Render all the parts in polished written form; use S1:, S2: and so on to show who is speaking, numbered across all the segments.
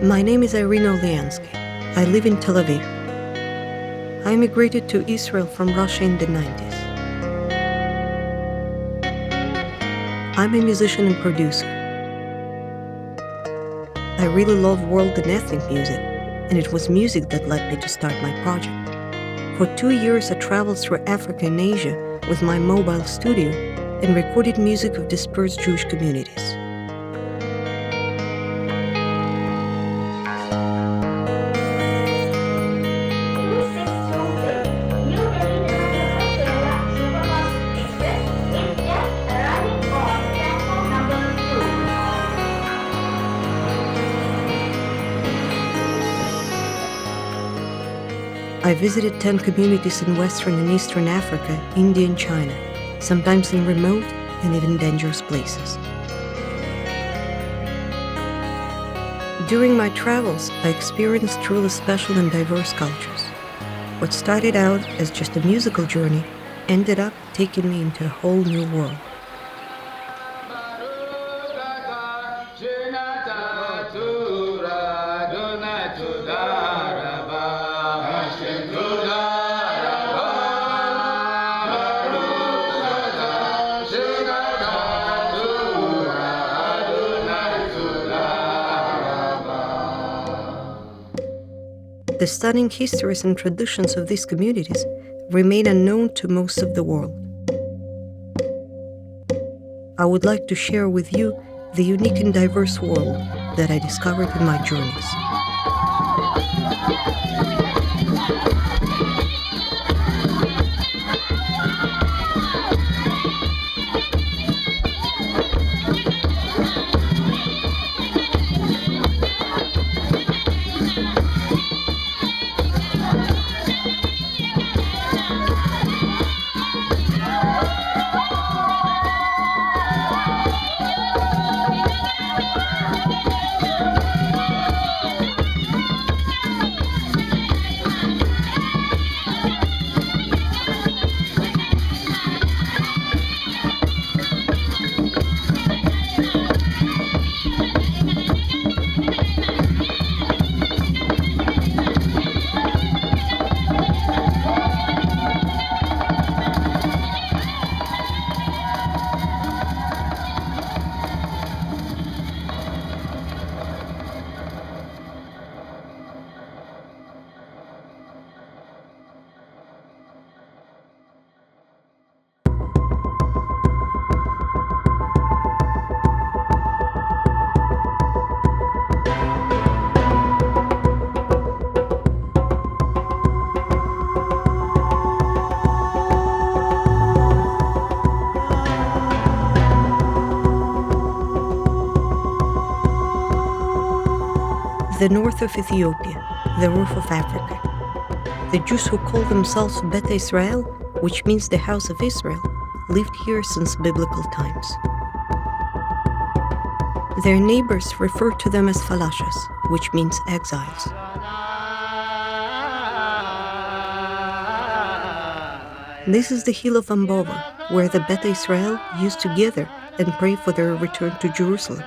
S1: My name is Irene Orleansky. I live in Tel Aviv. I immigrated to Israel from Russia in the 90s. I'm a musician and producer. I really love world and ethnic music, and it was music that led me to start my project. For 2 years, I traveled through Africa and Asia with my mobile studio and recorded music of dispersed Jewish communities. I visited 10 communities in Western and Eastern Africa, India and China, sometimes in remote and even dangerous places. During my travels, I experienced truly special and diverse cultures. What started out as just a musical journey ended up taking me into a whole new world. The stunning histories and traditions of these communities remain unknown to most of the world. I would like to share with you the unique and diverse world that I discovered in my journeys. The north of Ethiopia, the roof of Africa. The Jews who call themselves Bet Israel, which means the house of Israel, lived here since biblical times. Their neighbors refer to them as falashas, which means exiles. This is the hill of Ambova, where the Bet Israel used to gather and pray for their return to Jerusalem.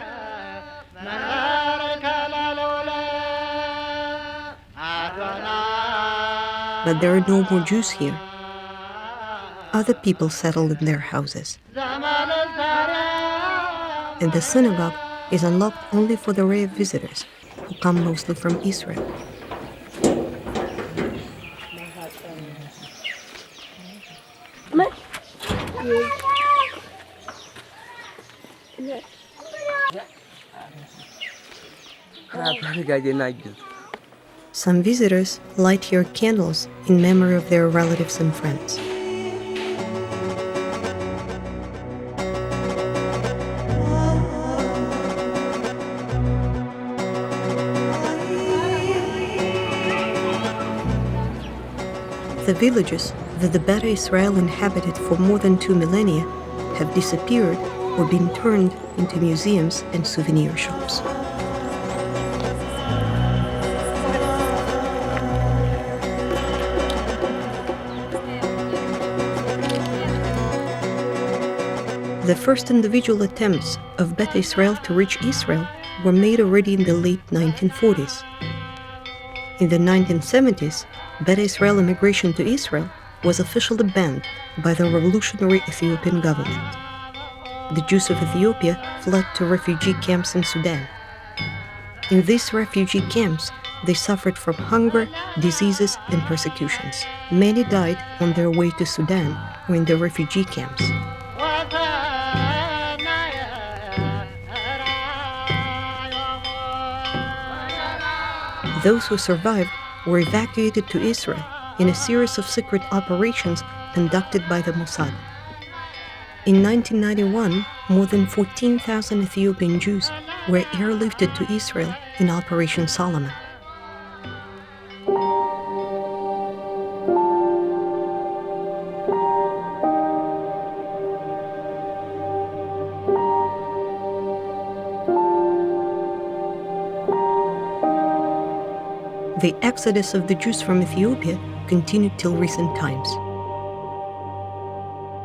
S1: But there are no more Jews here. Other people settled in their houses. And the synagogue is unlocked only for the rare visitors who come mostly from Israel. Some visitors light here candles in memory of their relatives and friends. The villages that the Bet Israel inhabited for more than 2 millennia have disappeared or been turned into museums and souvenir shops. The first individual attempts of Bet Israel to reach Israel were made already in the late 1940s. In the 1970s, Beta Israel immigration to Israel was officially banned by the revolutionary Ethiopian government. The Jews of Ethiopia fled to refugee camps in Sudan. In these refugee camps, they suffered from hunger, diseases, and persecutions. Many died on their way to Sudan or in the refugee camps. Those who survived were evacuated to Israel in a series of secret operations conducted by the Mossad. In 1991, more than 14,000 Ethiopian Jews were airlifted to Israel in Operation Solomon. The exodus of the Jews from Ethiopia continued till recent times.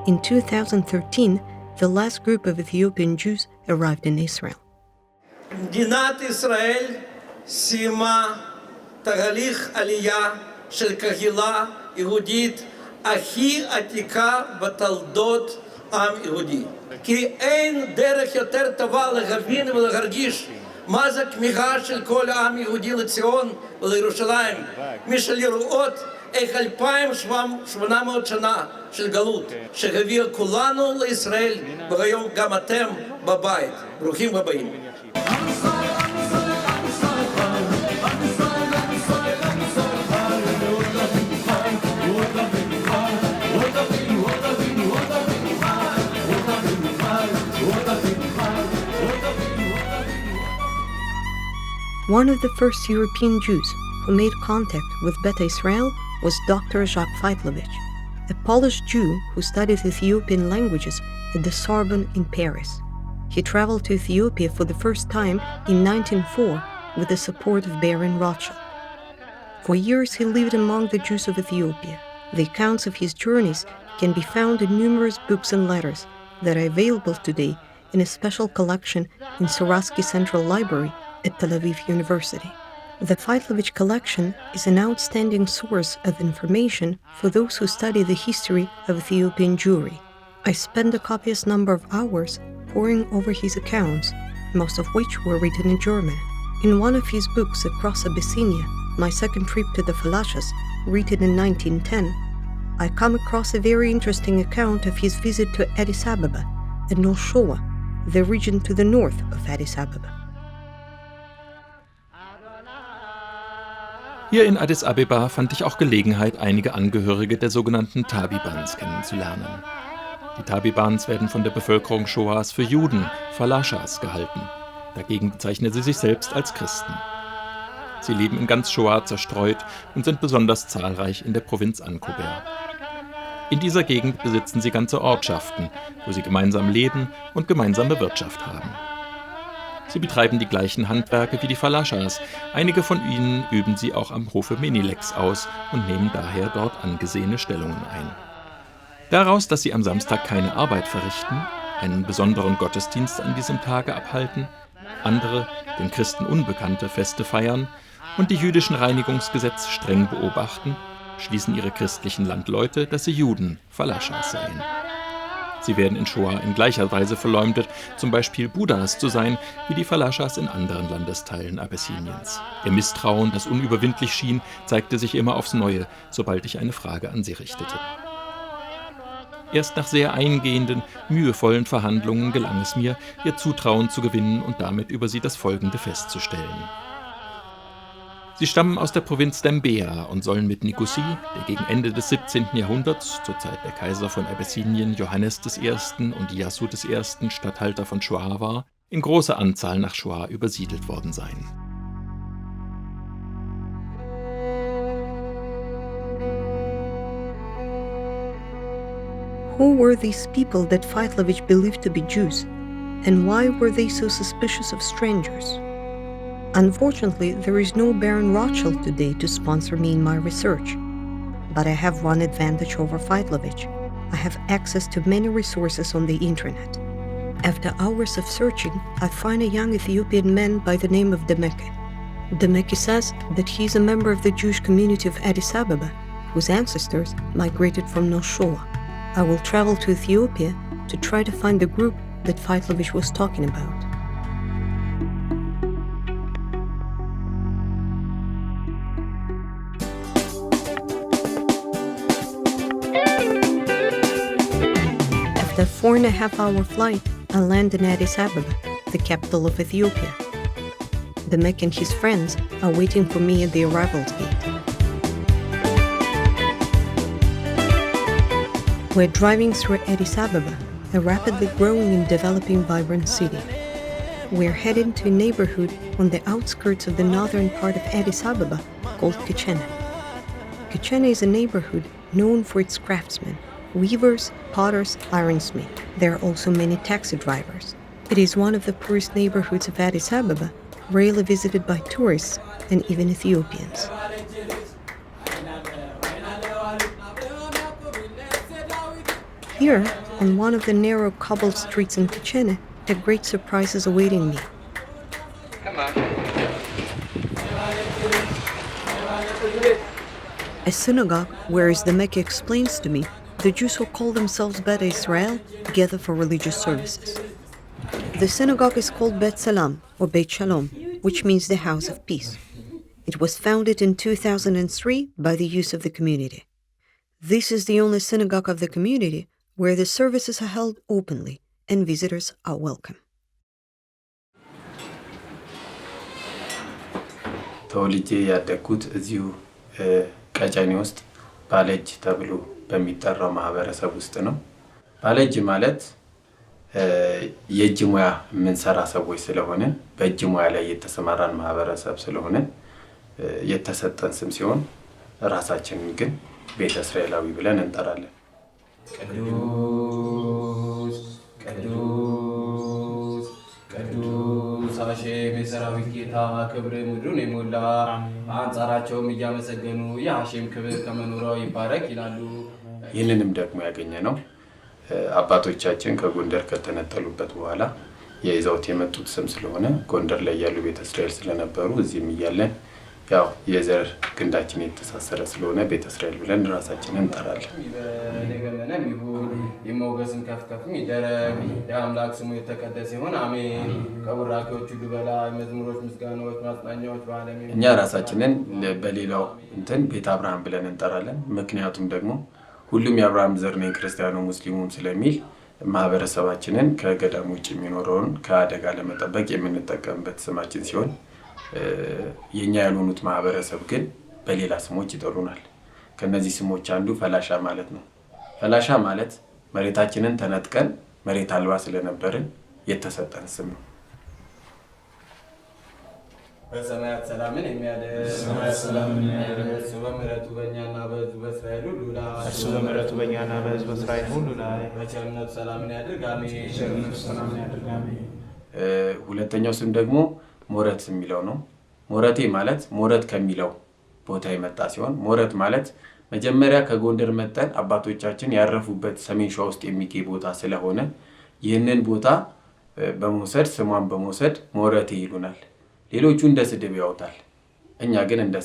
S1: In 2013, the last group of Ethiopian Jews arrived in Israel.
S2: מדינת ישראל סיימה תהליך עלייה של קהילה יהודית הכי עתיקה בתולדות עם יהודי. כי אין דרך יותר טובה להבין ולהרגיש מה זה כמיהה של כל העם יהודי לציון ולירושלים, משלראות איך 2,800 שנה של גלות שהביאה כולנו לישראל, והיום גם אתם בבית. ברוכים הבאים.
S1: One of the first European Jews who made contact with Beta Israel was Dr. Jacque Faitlovich, a Polish Jew who studied Ethiopian languages at the Sorbonne in Paris. He traveled to Ethiopia for the first time in 1904 with the support of Baron Rothschild. For years he lived among the Jews of Ethiopia. The accounts of his journeys can be found in numerous books and letters that are available today in a special collection in Sourasky Central Library at Tel Aviv University. The Faitlovich collection is an outstanding source of information for those who study the history of Ethiopian Jewry. I spent a copious number of hours poring over his accounts, most of which were written in German. In one of his books, Across Abyssinia, My Second Trip to the Falashas, written in 1910, I come across a very interesting account of his visit to Addis Ababa and North Shoa, the region to the north of Addis Ababa.
S3: Hier in Addis Abeba fand ich auch Gelegenheit, einige Angehörige der sogenannten Tabibans kennenzulernen. Die Tabibans werden von der Bevölkerung Shoas für Juden, Falashas, gehalten. Dagegen bezeichnen sie sich selbst als Christen. Sie leben in ganz Shoa zerstreut und sind besonders zahlreich in der Provinz Ankober. In dieser Gegend besitzen sie ganze Ortschaften, wo sie gemeinsam leben und gemeinsame Wirtschaft haben. Sie betreiben die gleichen Handwerke wie die Falashas. Einige von ihnen üben sie auch am Hofe Menileks aus und nehmen daher dort angesehene Stellungen ein. Daraus, dass sie am Samstag keine Arbeit verrichten, einen besonderen Gottesdienst an diesem Tage abhalten, andere, den Christen unbekannte Feste feiern und die jüdischen Reinigungsgesetze streng beobachten, schließen ihre christlichen Landleute, dass sie Juden, Falashas seien. Sie werden in Shoa in gleicher Weise verleumdet, zum Beispiel Buddhas zu sein, wie die Falashas in anderen Landesteilen Abessiniens. Ihr Misstrauen, das unüberwindlich schien, zeigte sich immer aufs Neue, sobald ich eine Frage an sie richtete. Erst nach sehr eingehenden, mühevollen Verhandlungen gelang es mir, ihr Zutrauen zu gewinnen und damit über sie das Folgende festzustellen. Sie stammen aus der Provinz Dembea und sollen mit Nikosi, der gegen Ende des 17. Jahrhunderts, zur Zeit der Kaiser von Abessinien Johannes I. und Iyassu I. Statthalter von Shoa war, in großer Anzahl nach Shoa übersiedelt worden sein.
S1: Who were these people that Faitlovich believed to be Jews, and why were they so suspicious of strangers? Unfortunately, there is no Baron Rothschild today to sponsor me in my research. But I have one advantage over Faitlovich. I have access to many resources on the internet. After hours of searching, I find a young Ethiopian man by the name of Demeke. Demeke says that he is a member of the Jewish community of Addis Ababa, whose ancestors migrated from North Showa. I will travel to Ethiopia to try to find the group that Faitlovich was talking about. After a 4.5-hour flight, I land in Addis Ababa, the capital of Ethiopia. Demeke and his friends are waiting for me at the arrivals gate. We're driving through Addis Ababa, a rapidly growing and developing vibrant city. We're heading to a neighborhood on the outskirts of the northern part of Addis Ababa called Kichene. Kichene is a neighborhood known for its craftsmen, weavers, potters, ironsmiths. There are also many taxi drivers. It is one of the poorest neighborhoods of Addis Ababa, rarely visited by tourists and even Ethiopians. Here, on one of the narrow cobbled streets in Kichene, a great surprise is awaiting me. A synagogue, where, as Demeke explains to me, the Jews who call themselves Bet Israel gather for religious services. The synagogue is called Bet Salam, or Beit Shalom, which means the House of Peace. It was founded in 2003 by the youth of the community. This is the only synagogue of the community where the services are held openly and visitors are welcome.
S4: ተወልጄ ያደግኩት እዚሁ ቀጨኔ ውስጥ ባል ኤጅ ተብሎ በሚጠራው ማህበረሰብ ውስጥ ነው። ባል ኤጅ ማለት የእጅ ሙያ የምንሰራ ሰዎች ስለሆነ በእጅ ሙያ ላይ የተሰማራን ማህበረሰብ ስለሆነ የተሰጠን ስም ሲሆን ራሳችንን ግን ቤተ እስራኤላዊ ብለን እንጠራለን። ቅዱስ ቅዱስ ቅዱስ ሀሼም የሰራዊት ጌታ ክብር ምድሩን የሞላ አንጻራቸውም እያመሰገኑ የሀሼም ክብር ከመኖሪያው ይባረክ ይላሉ። ይህንንም ደግሞ ያገኘ ነው አባቶቻችን ከጎንደር ከተነጠሉበት በኋላ የይዘውት የመጡት ስም ስለሆነ ጎንደር ላይ ያሉ ቤተ እስራኤል ስለነበሩ እዚህም እያለን ያው የዘር ግንዳችን የተሳሰረ ስለሆነ ቤተ እስራኤል ብለን ራሳችንን እንጠራለን። ለገመነም ይሁን የሞገስም ከፍከፍም ይደረግ የአምላክ ስሙ የተቀደሰ ይሁን አሜን። ከቡራኪዎቹ ሁሉ በላይ መዝሙሮች፣ ምስጋናዎች፣ ማጽናኛዎች በዓለም እኛ ራሳችንን በሌላው ቤተ አብርሃም ብለን እንጠራለን። ምክንያቱም ደግሞ ሁሉም የአብርሃም ዘር ነኝ ክርስቲያኑ ሙስሊሙም ስለሚል ማህበረሰባችንን ከገዳም ውጭ የሚኖረውን ከአደጋ ለመጠበቅ የምንጠቀምበት ስማችን ሲሆን የኛ ያልሆኑት ማህበረሰብ ግን በሌላ ስሞች ይጠሩናል። ከነዚህ ስሞች አንዱ ፈላሻ ማለት ነው። ፈላሻ ማለት መሬታችንን ተነጥቀን መሬት አልባ ስለነበርን የተሰጠን ስም ነው። በሰማያት ሰላምን የሚያደርግ እርሱ በምሕረቱ በእኛና በሕዝቡ በእስራኤል ሁሉ ላይ በቸርነቱ ሰላምን ያድርግ አሜን። ሁለተኛው ስም ደግሞ ሞረት የሚለው ነው። ሞረቴ ማለት ሞረት ከሚለው ቦታ የመጣ ሲሆን ሞረት ማለት መጀመሪያ ከጎንደር መጠን አባቶቻችን ያረፉበት ሰሜን ሸዋ ውስጥ የሚገኝ ቦታ ስለሆነ ይህንን ቦታ በመውሰድ ስሟን በመውሰድ ሞረቴ ይሉናል። ሌሎቹ እንደ ስድብ ያውታል። እኛ ግን እንደ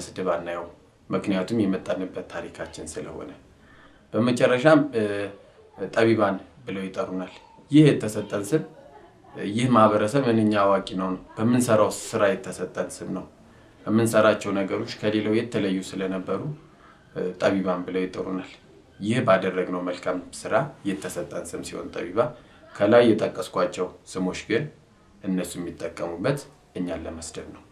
S4: ስድብ አናየው፣ ምክንያቱም የመጣንበት ታሪካችን ስለሆነ። በመጨረሻም ጠቢባን ብለው ይጠሩናል። ይህ የተሰጠን ስም ይህ ማህበረሰብ ምንኛ አዋቂ ነው በምንሰራው ስራ የተሰጠን ስም ነው። በምንሰራቸው ነገሮች ከሌላው የተለዩ ስለነበሩ ጠቢባን ብለው ይጠሩናል። ይህ ባደረግነው መልካም ስራ የተሰጠን ስም ሲሆን ጠቢባ ከላይ የጠቀስኳቸው ስሞች ግን እነሱ የሚጠቀሙበት እኛን ለመስደብ ነው።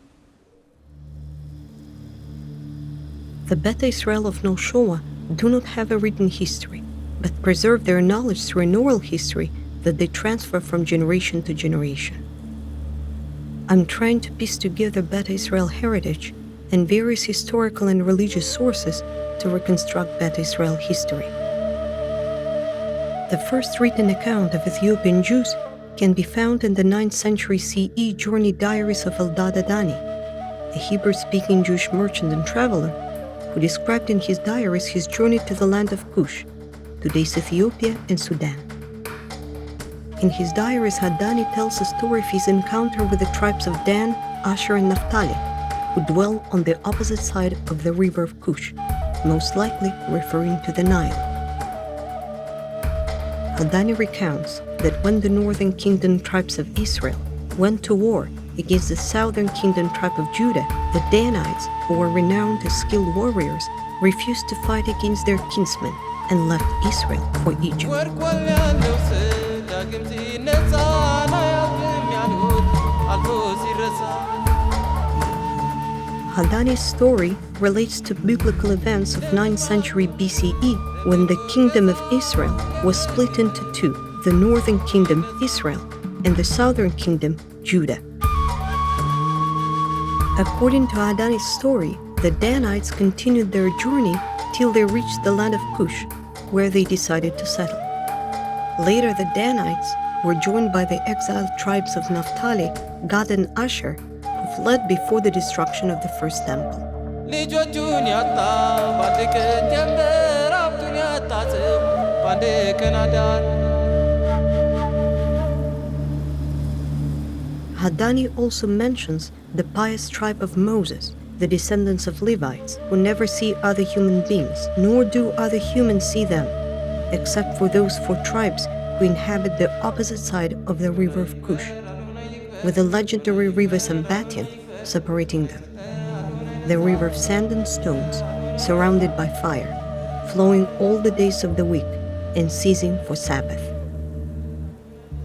S1: The Beta Israel of North Showa do not have a written history, but preserve their knowledge through an oral history that they transfer from generation to generation. I'm trying to piece together Beta Israel heritage and various historical and religious sources to reconstruct Beta Israel history. The first written account of Ethiopian Jews can be found in the 9th century CE journey diaries of Eldad Adani, a Hebrew-speaking Jewish merchant and traveler who described in his diaries his journey to the land of Kush, today's Ethiopia and Sudan. In his diaries, Haddani tells a story of his encounter with the tribes of Dan, Asher, and Naphtali, who dwell on the opposite side of the river of Cush, most likely referring to the Nile. Haddani recounts that when the northern kingdom tribes of Israel went to war against the southern kingdom tribe of Judah, the Danites, who were renowned as skilled warriors, refused to fight against their kinsmen and left Israel for Egypt. Haddani's story relates to biblical events of 9th century BCE, when the kingdom of Israel was split into two, the northern kingdom Israel and the southern kingdom Judah. According to Haddani's story, the Danites continued their journey till they reached the land of Cush, where they decided to settle. Later, the Danites were joined by the exiled tribes of Naphtali, Gad, and Asher, who fled before the destruction of the first temple. Haddani also mentions the pious tribe of Moses, the descendants of Levites, who never see other human beings, nor do other humans see them, except for those 4 tribes who inhabit the opposite side of the river of Cush, with the legendary river Sambatyon separating them. The river of sand and stones, surrounded by fire, flowing all the days of the week and ceasing for Sabbath.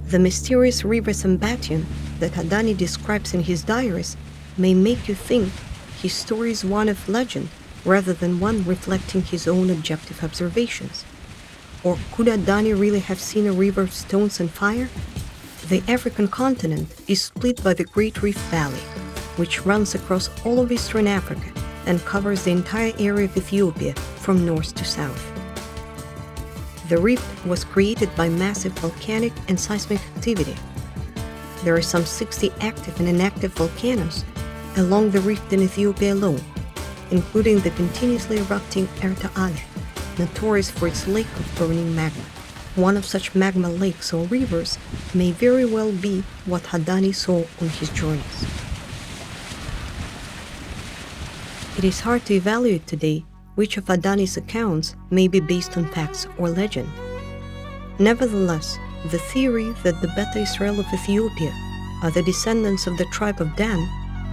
S1: The mysterious river Sambatyon that Haddani describes in his diaries may make you think his story is one of legend rather than one reflecting his own objective observations. Or could Haddani really have seen a river of stones and fire? The African continent is split by the Great Rift Valley, which runs across all of eastern Africa and covers the entire area of Ethiopia from north to south. The rift was created by massive volcanic and seismic activity. There are some 60 active and inactive volcanoes along the rift in Ethiopia alone, including the continuously erupting Ale, notorious for its lake of burning magma. One of such magma lakes or rivers may very well be what Haddani saw on his journeys. It is hard to evaluate today which of Haddani's accounts may be based on facts or legend. Nevertheless, the theory that the Beta Israel of Ethiopia are the descendants of the tribe of Dan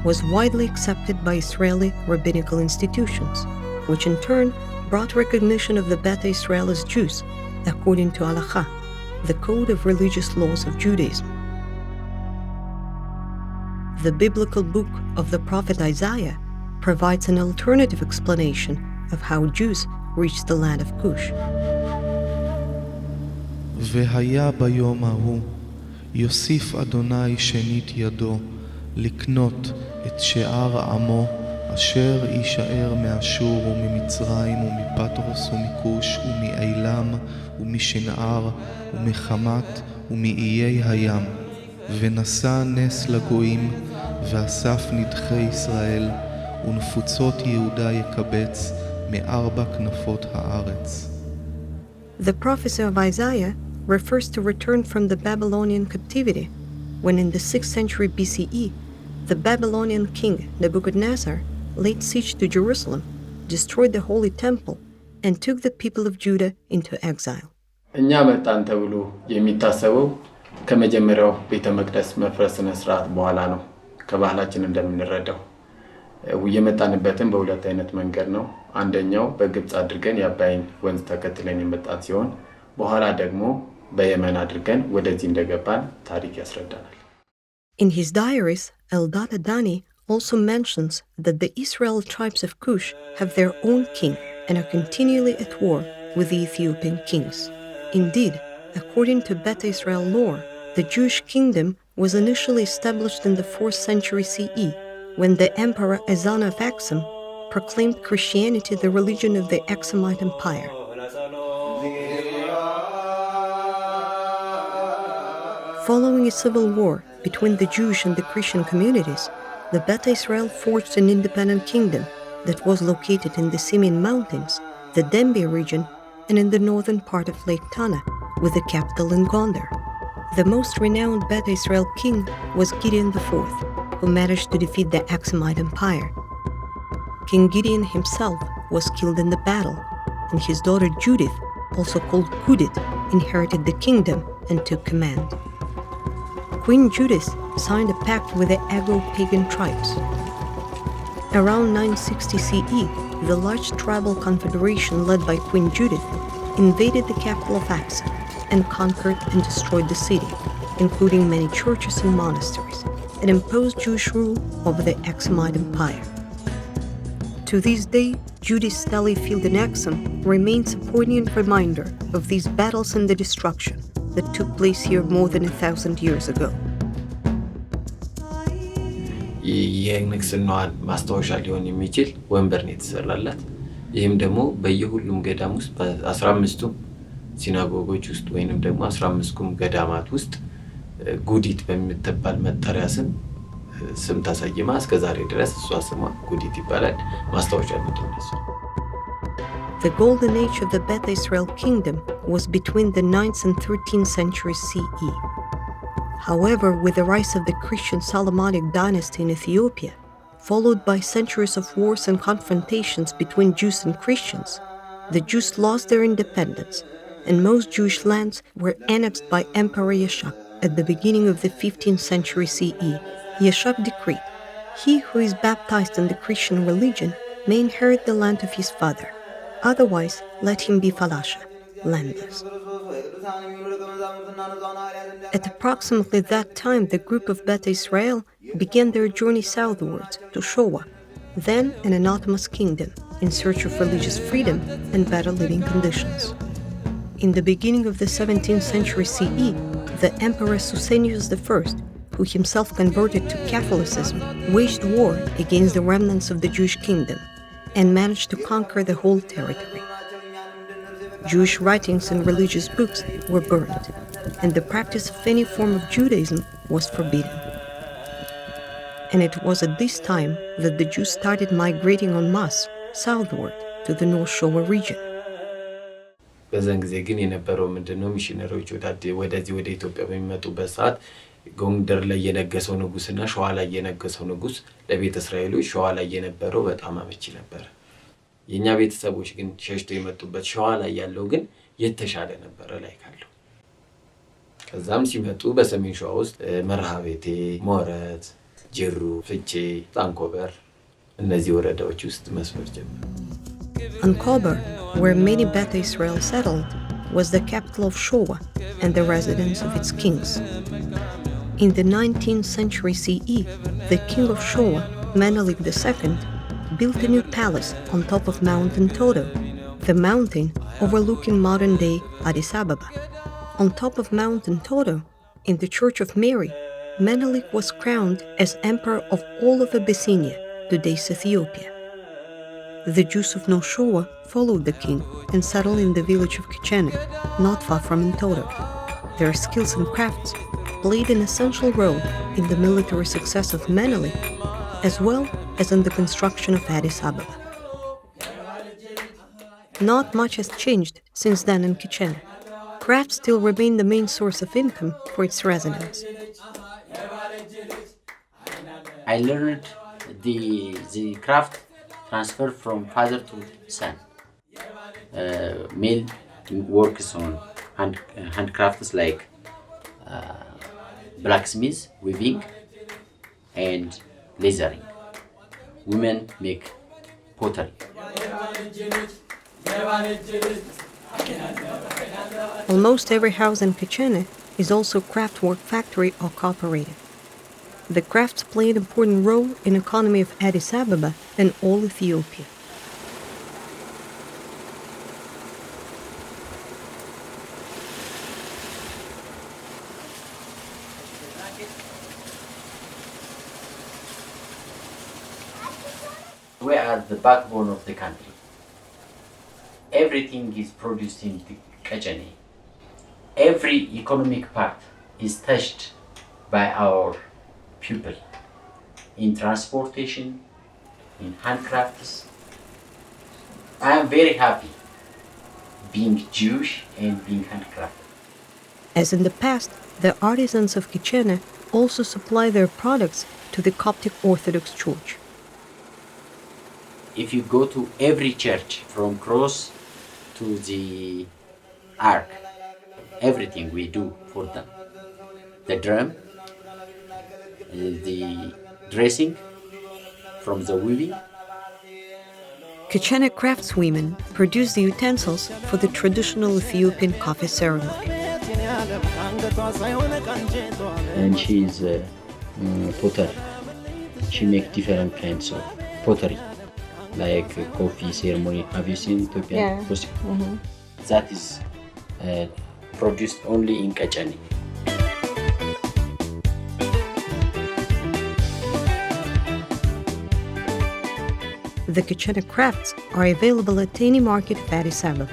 S1: was widely accepted by Israeli rabbinical institutions, which in turn brought recognition of the Beta Israel as Jews, according to Halakha, the code of religious laws of Judaism. The biblical book of the prophet Isaiah provides an alternative explanation of how Jews reached the land of Cush.
S5: והיה ביום ההוא, יוסיף אדוני שנית ידו, לקנות את שאר עמו, אשר יישאר מאשור וממצרים ומפטרוס ומכוש ומאילם ומשנער ומחמת ומאיי הים, ונשא נס לגויים, ואסף נדחי ישראל, ונפוצות יהודה יקבץ מארבע כנפות הארץ.
S1: The prophecy of Isaiah refers to return from the Babylonian captivity, when in the 6th century BCE, the Babylonian king Nebuchadnezzar laid siege to Jerusalem, destroyed the Holy Temple, and took the people of Judah into exile.
S4: እኛ መጣን ተብሎ የሚታሰበው ከመጀመሪያው ቤተ መቅደስ መፍረስና ስርዓት በኋላ ነው። ከባህላችን እንደምንረዳው የመጣንበትን በሁለት አይነት መንገድ ነው። አንደኛው በግብጽ አድርገን የአባይን ወንዝ ተከትለን የመጣን ሲሆን በኋላ ደግሞ በየመን አድርገን ወደዚህ እንደገባን ታሪክ ያስረዳናል።
S1: In his diaries, Eldad Haddani also mentions that the Israel tribes of Cush have their own king and are continually at war with the Ethiopian kings. Indeed, according to Beta Israel lore, the Jewish kingdom was initially established in the 4th century CE, when the emperor Ezana of Aksum proclaimed Christianity the religion of the Aksumite Empire. Following a civil war between the Jewish and the Christian communities, the Beta Israel forged an independent kingdom that was located in the Simeon Mountains, the Dembe region, and in the northern part of Lake Tana, with the capital in Gondar. The most renowned Beta Israel king was Gideon IV, who managed to defeat the Aksumite Empire. King Gideon himself was killed in the battle, and his daughter Judith, also called Judith, inherited the kingdom and took command. Queen Judith signed a pact with the Agro-pagan tribes. Around 960 CE, the large tribal confederation led by Queen Judith invaded the capital of Aksa and conquered and destroyed the city, including many churches and monasteries, and imposed Jewish rule over the Aksumite Empire. To this day, Judith's stelly field in Aksum remains a poignant reminder of these battles and the destruction that took place here more than 1,000 years ago.
S4: የንግስናዋን ማስታወሻ ሊሆን የሚችል ወንበር ነው የተሰራላት። ይህም ደግሞ በየሁሉም ገዳም ውስጥ በ15ቱም ሲናጎጎች ውስጥ ወይንም ደግሞ 15ቱም ገዳማት ውስጥ ጉዲት በሚባል መጠሪያ ስም ተሰይማ እስከ ዛሬ ድረስ እሷ ስሟ ጉዲት ይባላል። ማስታወሻ ነው።
S1: The golden age of the Beta Israel kingdom was between the 9th and 13th centuries CE. However, with the rise of the Christian Solomonic dynasty in Ethiopia, followed by centuries of wars and confrontations between Jews and Christians, the Jews lost their independence, and most Jewish lands were annexed by Emperor Jacque at the beginning of the 15th century CE. Jacque decreed, "He who is baptized in the Christian religion may inherit the land of his father. Otherwise, let him be falasha, landless." At approximately that time, the group of Beta Israel began their journey southwards to Showa, then an autonomous kingdom, in search of religious freedom and better living conditions. In the beginning of the 17th century CE, the Emperor Susenyos I, who himself converted to Catholicism, waged war against the remnants of the Jewish kingdom and managed to conquer the whole territory. Jewish writings and religious books were burned, and the practice of any form of Judaism was forbidden. And it was at this time that the Jews started migrating en masse southward to the North Showa region.
S4: በዛን ጊዜ ግን የነበረው ምንድነው? ሚሽነሪዎች ወደዚህ ወደ ኢትዮጵያ በሚመጡበት ሰዓት ጎንደር ላይ የነገሰው ንጉስና ሸዋ ላይ የነገሰው ንጉስ ለቤተ እስራኤሎች ሸዋ ላይ የነበረው በጣም አመቺ ነበር። የኛ ቤተሰቦች ግን ሸሽቶ የመጡበት ሸዋ ላይ ያለው ግን የተሻለ ነበር ላይ ካለው። ከዛም ሲመጡ በሰሜን ሸዋ ውስጥ መርሃቤቴ፣ ሞረት፣ ጅሩ፣ ፍቼ፣ አንኮበር እነዚህ ወረዳዎች ውስጥ መስመር ጀመሩ።
S1: Ankober, where many Beta Israel settled, was the capital of Showa and the residence of its kings. In the 19th century CE, the king of Showa, Menelik II, built a new palace on top of Mountain Todo, the mountain overlooking modern-day Addis Ababa. On top of Mountain Todo, in the Church of Mary, Menelik was crowned as emperor of all of Abyssinia, today's Ethiopia. The Jews of North Showa followed the king and settled in the village of Kichene, not far from Entoto. Their skills and crafts played an essential role in the military success of Menelik, as well as in the construction of Addis Ababa. Not much has changed since then in Kichene. Crafts still remain the main source of income for its residents.
S6: I learned the craft transfer from father to son. Male works on handcrafts like blacksmith, weaving, and lasering. Women make pottery.
S1: Almost every house in Kichene is also a craftwork factory or cooperative. The crafts play an important role in the economy of Addis Ababa and all Ethiopia.
S6: We are the backbone of the country. Everything is produced in Kichene. Every economic part is touched by our people in transportation, in handcrafts. I am very happy being Jewish and being handcrafted.
S1: As in the past, the artisans of Kichene also supply their products to the Coptic Orthodox Church.
S6: If you go to every church, from cross to the ark, everything we do for them. The drum, the dressing, from the weaving.
S1: Kichene craftswomen produce the utensils for the traditional Ethiopian coffee ceremony.
S6: And she is a potter. She makes different kinds of pottery, like coffee ceremony. Have you seen Ethiopian? Yeah. That is produced only in Kachani.
S1: The Kichene crafts are available at any market of Addis Ababa.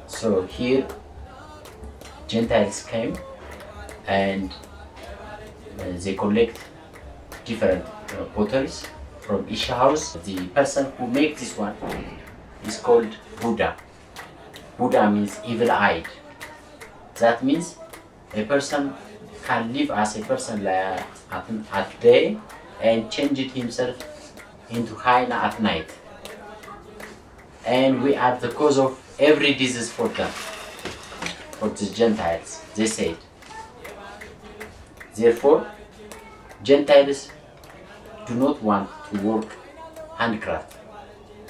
S6: So here, Gentiles came and they collect different potteries from each house. The person who makes this one is called Buddha. Buddha means evil-eyed. That means a person can live as a person at day and change it himself into hyena at night. And we are the cause of every disease for them, for the Gentiles, they said. Therefore, Gentiles do not want to work handcraft,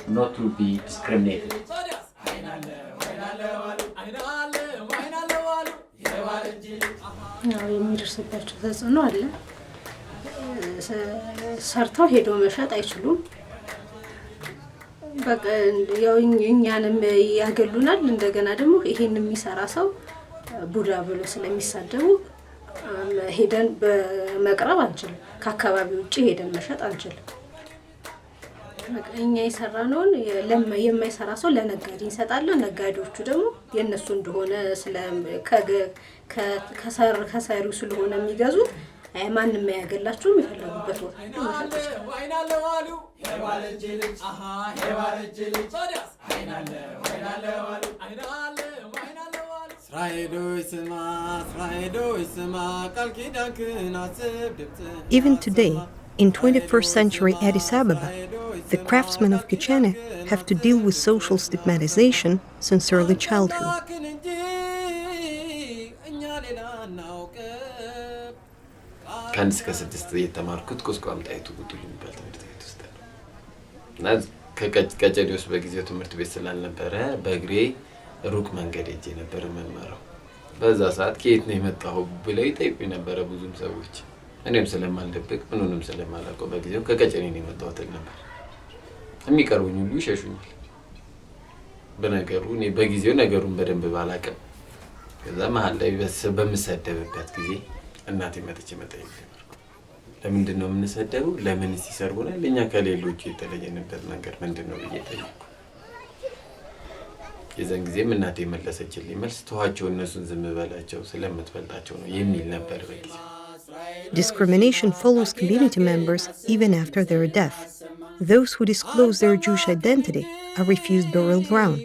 S6: not to be discriminated.
S7: የሚደርስባቸው ተጽዕኖ አለ። ሰርተው ሄደው መሸጥ አይችሉም። በቃ ያው እኛንም ያገሉናል። እንደገና ደግሞ ይሄን የሚሰራ ሰው ቡዳ ብሎ ስለሚሳደቡ ሄደን በመቅረብ አንችልም። ከአካባቢው ውጪ ሄደን መሸጥ አንችልም። እኛ የሰራነውን የማይሰራ ሰው ለነጋዴ እንሰጣለን። ነጋዴዎቹ ደግሞ የነሱ እንደሆነ ከሰሪው ስለሆነ የሚገዙት ማንም ያገላችሁም የፈለጉበት ቦታ ሄደው መሸጥ
S1: Even today, in 21st century Addis Ababa, the craftsmen of Kichene have to deal with social stigmatization since early childhood.
S4: ከአንድ እስከ 6 የተማርኩት ቁስቋም ጣይቱ ጉቱ የሚባል ትምህርት ቤት ውስጥ ነው እና ከቀጨኔ ውስጥ በጊዜው ትምህርት ቤት ስላልነበረ በእግሬ ሩቅ መንገድ ሄጄ ነበር መማረው። በዛ ሰዓት ከየት ነው የመጣው ብለው ይጠይቁኝ ነበር ብዙም ሰዎች። እኔም ስለማልደብቅ ምኑንም ስለማላውቀው በጊዜው ከቀጨኔ ነው የመጣሁት ነበር። የሚቀርቡኝ ሁሉ ይሸሹኛል። በነገሩ እኔ በጊዜው ነገሩን በደንብ ባላውቅም ከዛ መሀል ላይ በምሰደብበት ጊዜ እናቴ መጥቼ መጠየቅ ነበር። ለምንድን ነው የምንሰደበው? ለምን ሲሰርቡናል? ለኛ ከሌሎች የተለየንበት ነገር ምንድነው ብዬ ጠየቅኩ። የዛን ጊዜም እናቴ መለሰችልኝ መልስ ተዋቸው እነሱን ዝም በላቸው ስለምትበልጣቸው ነው የሚል ነበር በጊዜው።
S1: Discrimination follows community members even after their death. Those who disclose their Jewish identity are refused burial ground.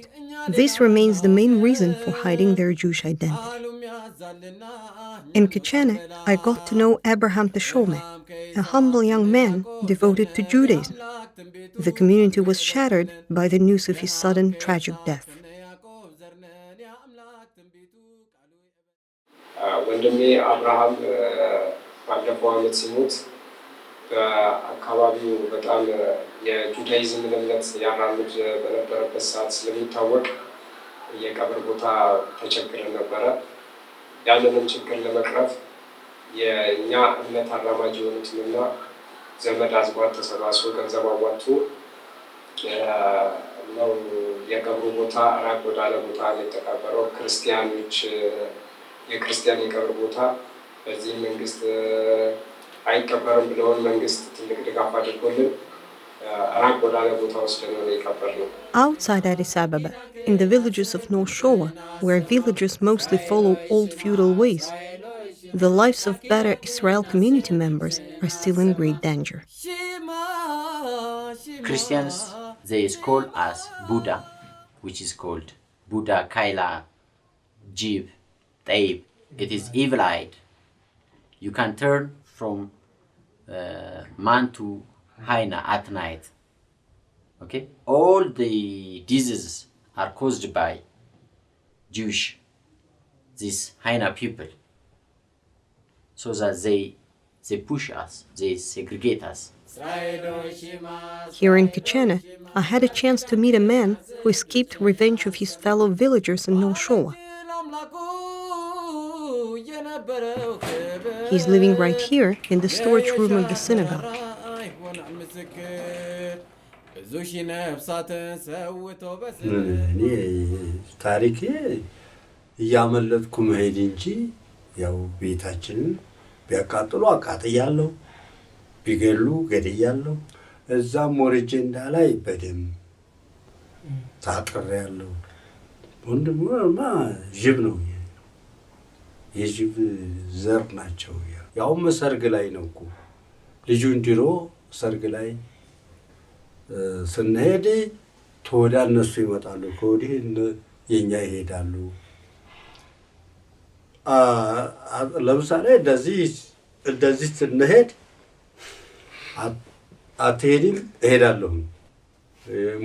S1: This remains the main reason for hiding their Jewish identity. In Kichene, I got to know Abraham Teshome, a humble young man devoted to Judaism. The community was shattered by the news of his sudden tragic death.
S8: ወንድሜ አብርሃም ባለፈው ዓመት ሲሞት በአካባቢው በጣም የጁዳይዝም እምነት ያራምድ በነበረበት ሰዓት ስለሚታወቅ የቀብር ቦታ ተቸግረን ነበረ። ያንንም ችግር ለመቅረፍ የእኛ እምነት አራማጅ የሆኑትንና ዘመድ አዝማድ ተሰባስቦ ገንዘብ አዋጥቶ ነው የቀብሩ ቦታ ራቅ ወዳለ ቦታ የተቀበረው። ክርስቲያኖች የክርስቲያን የቀብር ቦታ በዚህ መንግስት አይቀበርም ብለውን መንግስት ትልቅ ድጋፍ አድርጎልን ራቅ ወዳለ ቦታ ወስደን ነው የቀበርነው።
S1: Outside Addis Ababa, in the villages of North Showa, where villagers mostly follow old feudal ways, the lives of better Israel community members are still in great danger.
S6: Christians, they call us Buddha, which is called Buddha Kaila, Jib, Taib. It is evil-eyed. You can turn from man to hyena at night. Okay? All the diseases are caused by Jewish, these hyena people. So that they push us, they segregate us.
S1: Here in Kichene, I had a chance to meet a man who escaped revenge of his fellow villagers in North Showa. He's living right here in the storage room of the synagogue.
S9: ታሪኬ እያመለጥኩ መሄድ እንጂ ያው ቤታችንን ቢያቃጥሉ አቃጥያለሁ ቢገሉ ገድያለሁ እዛም ወርጄ እንዳላይ በደም ታጥሬያለሁ ወንድሙማ ጅብ ነው የጅብ ዘር ናቸው ያው መሰርግ ላይ ነው እኮ ልጁን ድሮ ሰርግ ላይ ስንሄድ ተወዳ እነሱ ይመጣሉ ከወዲህ የኛ ይሄዳሉ ለምሳሌ እንደዚህ ስንሄድ አትሄድም እሄዳለሁ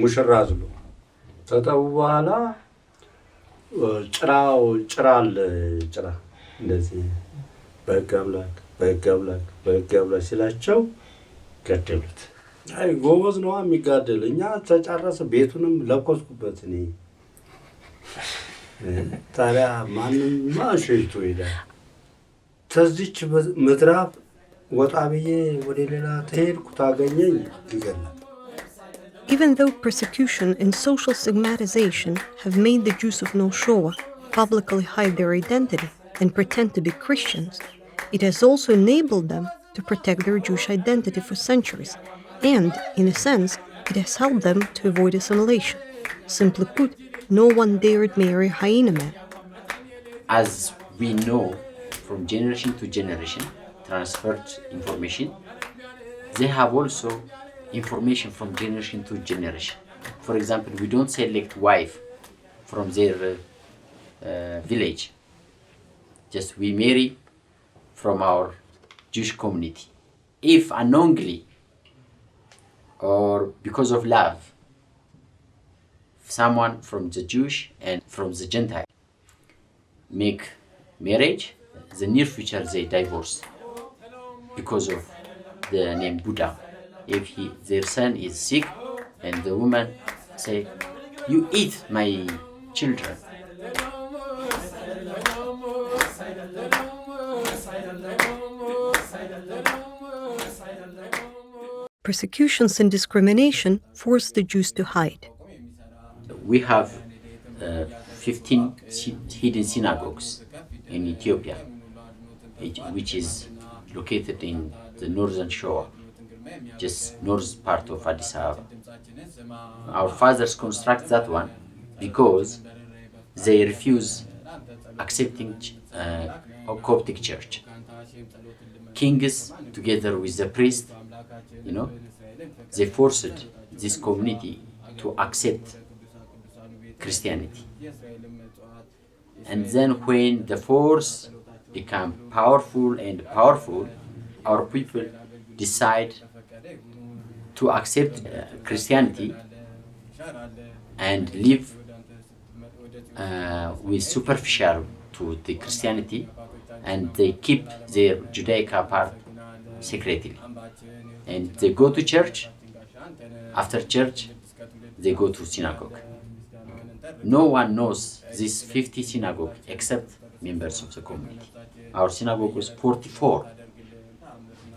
S9: ሙሽራ ዝሉ ተጠው በኋላ ጭራ እንደዚህ በጋብላክ ሲላቸው ገደሉት አይ ጎበዝ ነው የሚጋደል እኛ ተጫረሰ ቤቱንም ለቆስኩበት እኔ ታዲያ ማንም ማሽልቶ ይላል ተዚች ምድራፍ ወጣ ብዬ ወደ ሌላ ተሄድኩ ታገኘኝ ይገላል
S1: Even though persecution and social stigmatization have made the Jews of North Showa publicly hide their identity and pretend to be Christians, it has also enabled them to protect their Jewish identity for centuries, and, in a sense, it has helped them to avoid assimilation. Simply put, no one dared marry a hyena man.
S6: As we know from generation to generation, transferred information, they have also information from generation to generation. For example, we don't select wife from their village. Just we marry from our Jewish community. If unknowingly or because of love, someone from the Jewish and from the Gentile make marriage, the near future they divorce because of the name Buddha. If their son is sick and the woman say, you eat my children.
S1: Persecutions and discrimination forced the Jews to hide.
S6: We have 15 hidden synagogues in Ethiopia, which is located in the northern shore, just north part of Addis Ababa. Our fathers construct that one because they refuse accepting a Coptic church. Kings, together with the priest, they forced this community to accept Christianity. And then when the force become powerful, our people decide to accept Christianity and live with superficial to the Christianity, and they keep their Judaica part secretly. And they go to church, after church they go to synagogue. No one knows this 50 synagogue except members of the community. Our synagogue was 44,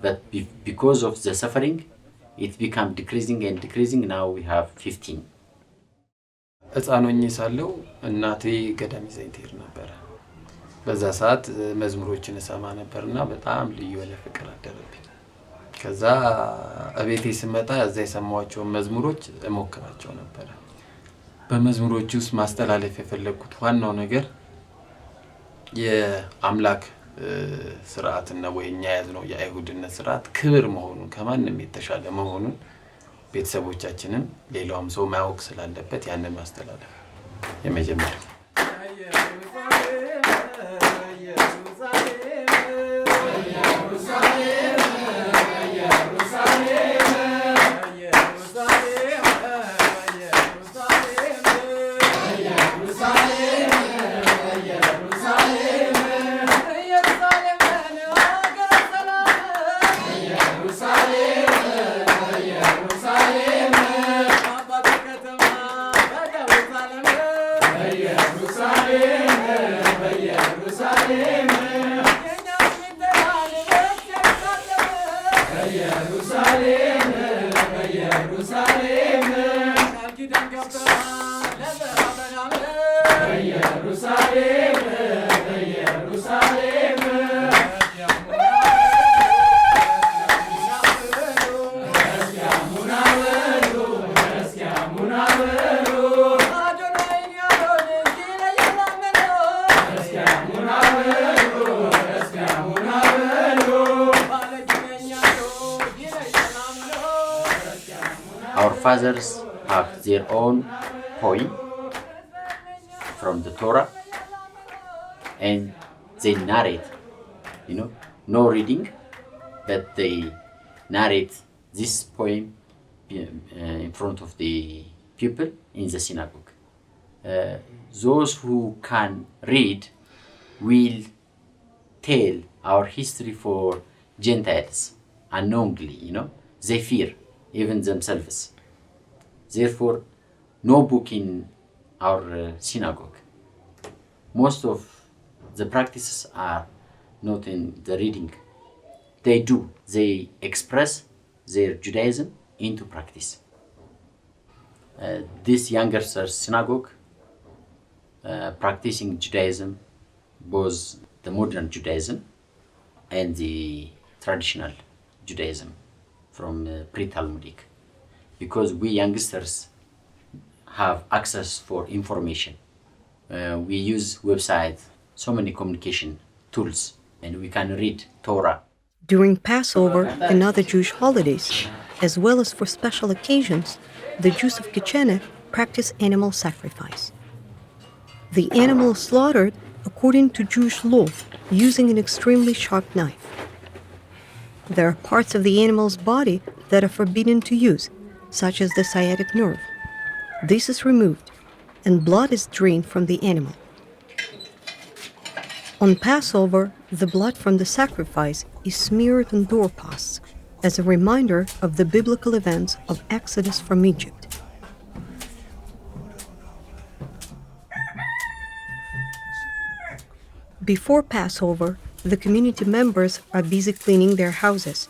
S6: but because of the suffering, it became decreasing and decreasing. Now we have 15.
S4: ሕፃኖኝ ሳለው እናቴ ገዳም ይዘኝ ትሄድ ነበር። በዛ ሰዓት መዝሙሮችን እሰማ ነበርና በጣም ልዩ የሆነ ፍቅር አደረብኝ። ከዛ አቤቴ ስመጣ እዛ የሰማኋቸው መዝሙሮች እሞክራቸው ነበር። በመዝሙሮቹ ውስጥ ማስተላለፍ የፈለኩት ዋናው ነገር የአምላክ ስርዓትና ወይኛ ያዝነው የአይሁድነት ስርዓት ክብር መሆኑን ከማንም የተሻለ መሆኑን ቤተሰቦቻችንን ሌላውም ሰው ማወቅ ስላለበት ያንን ማስተላለፍ የመጀመሪያው Our fathers have their own poem from the Torah and they narrate, no reading, but they narrate this poem in front of the people in the synagogue. Those who can read will tell our history for Gentiles unknowingly, they fear even themselves. Therefore, no book in our synagogue. Most of the practices are not in the reading. They express their Judaism into practice. This younger synagogue practicing Judaism, both the modern Judaism and the traditional Judaism from pre-Talmudic, because we youngsters have access for information. We use websites, so many communication tools, and we can read Torah.
S1: During Passover and other Jewish holidays, as well as for special occasions, the Jews of Kichene practice animal sacrifice. The animal is slaughtered according to Jewish law, using an extremely sharp knife. There are parts of the animal's body that are forbidden to use, such as the sciatic nerve. This is removed, and blood is drained from the animal. On Passover, the blood from the sacrifice is smeared on doorposts as a reminder of the biblical events of Exodus from Egypt. Before Passover, the community members are busy cleaning their houses.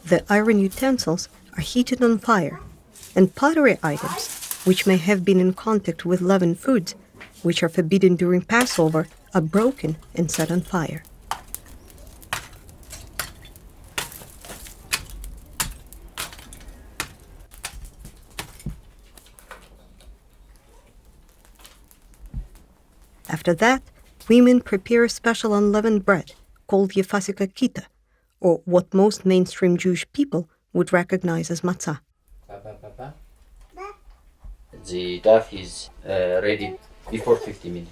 S1: The iron utensils are heated on fire, and pottery items, which may have been in contact with leavened foods, which are forbidden during Passover, are broken and set on fire. After that, women prepare a special unleavened bread called yefasika kita, or what most mainstream Jewish people would recognize as matzah.
S6: The dough is ready before 50 minutes.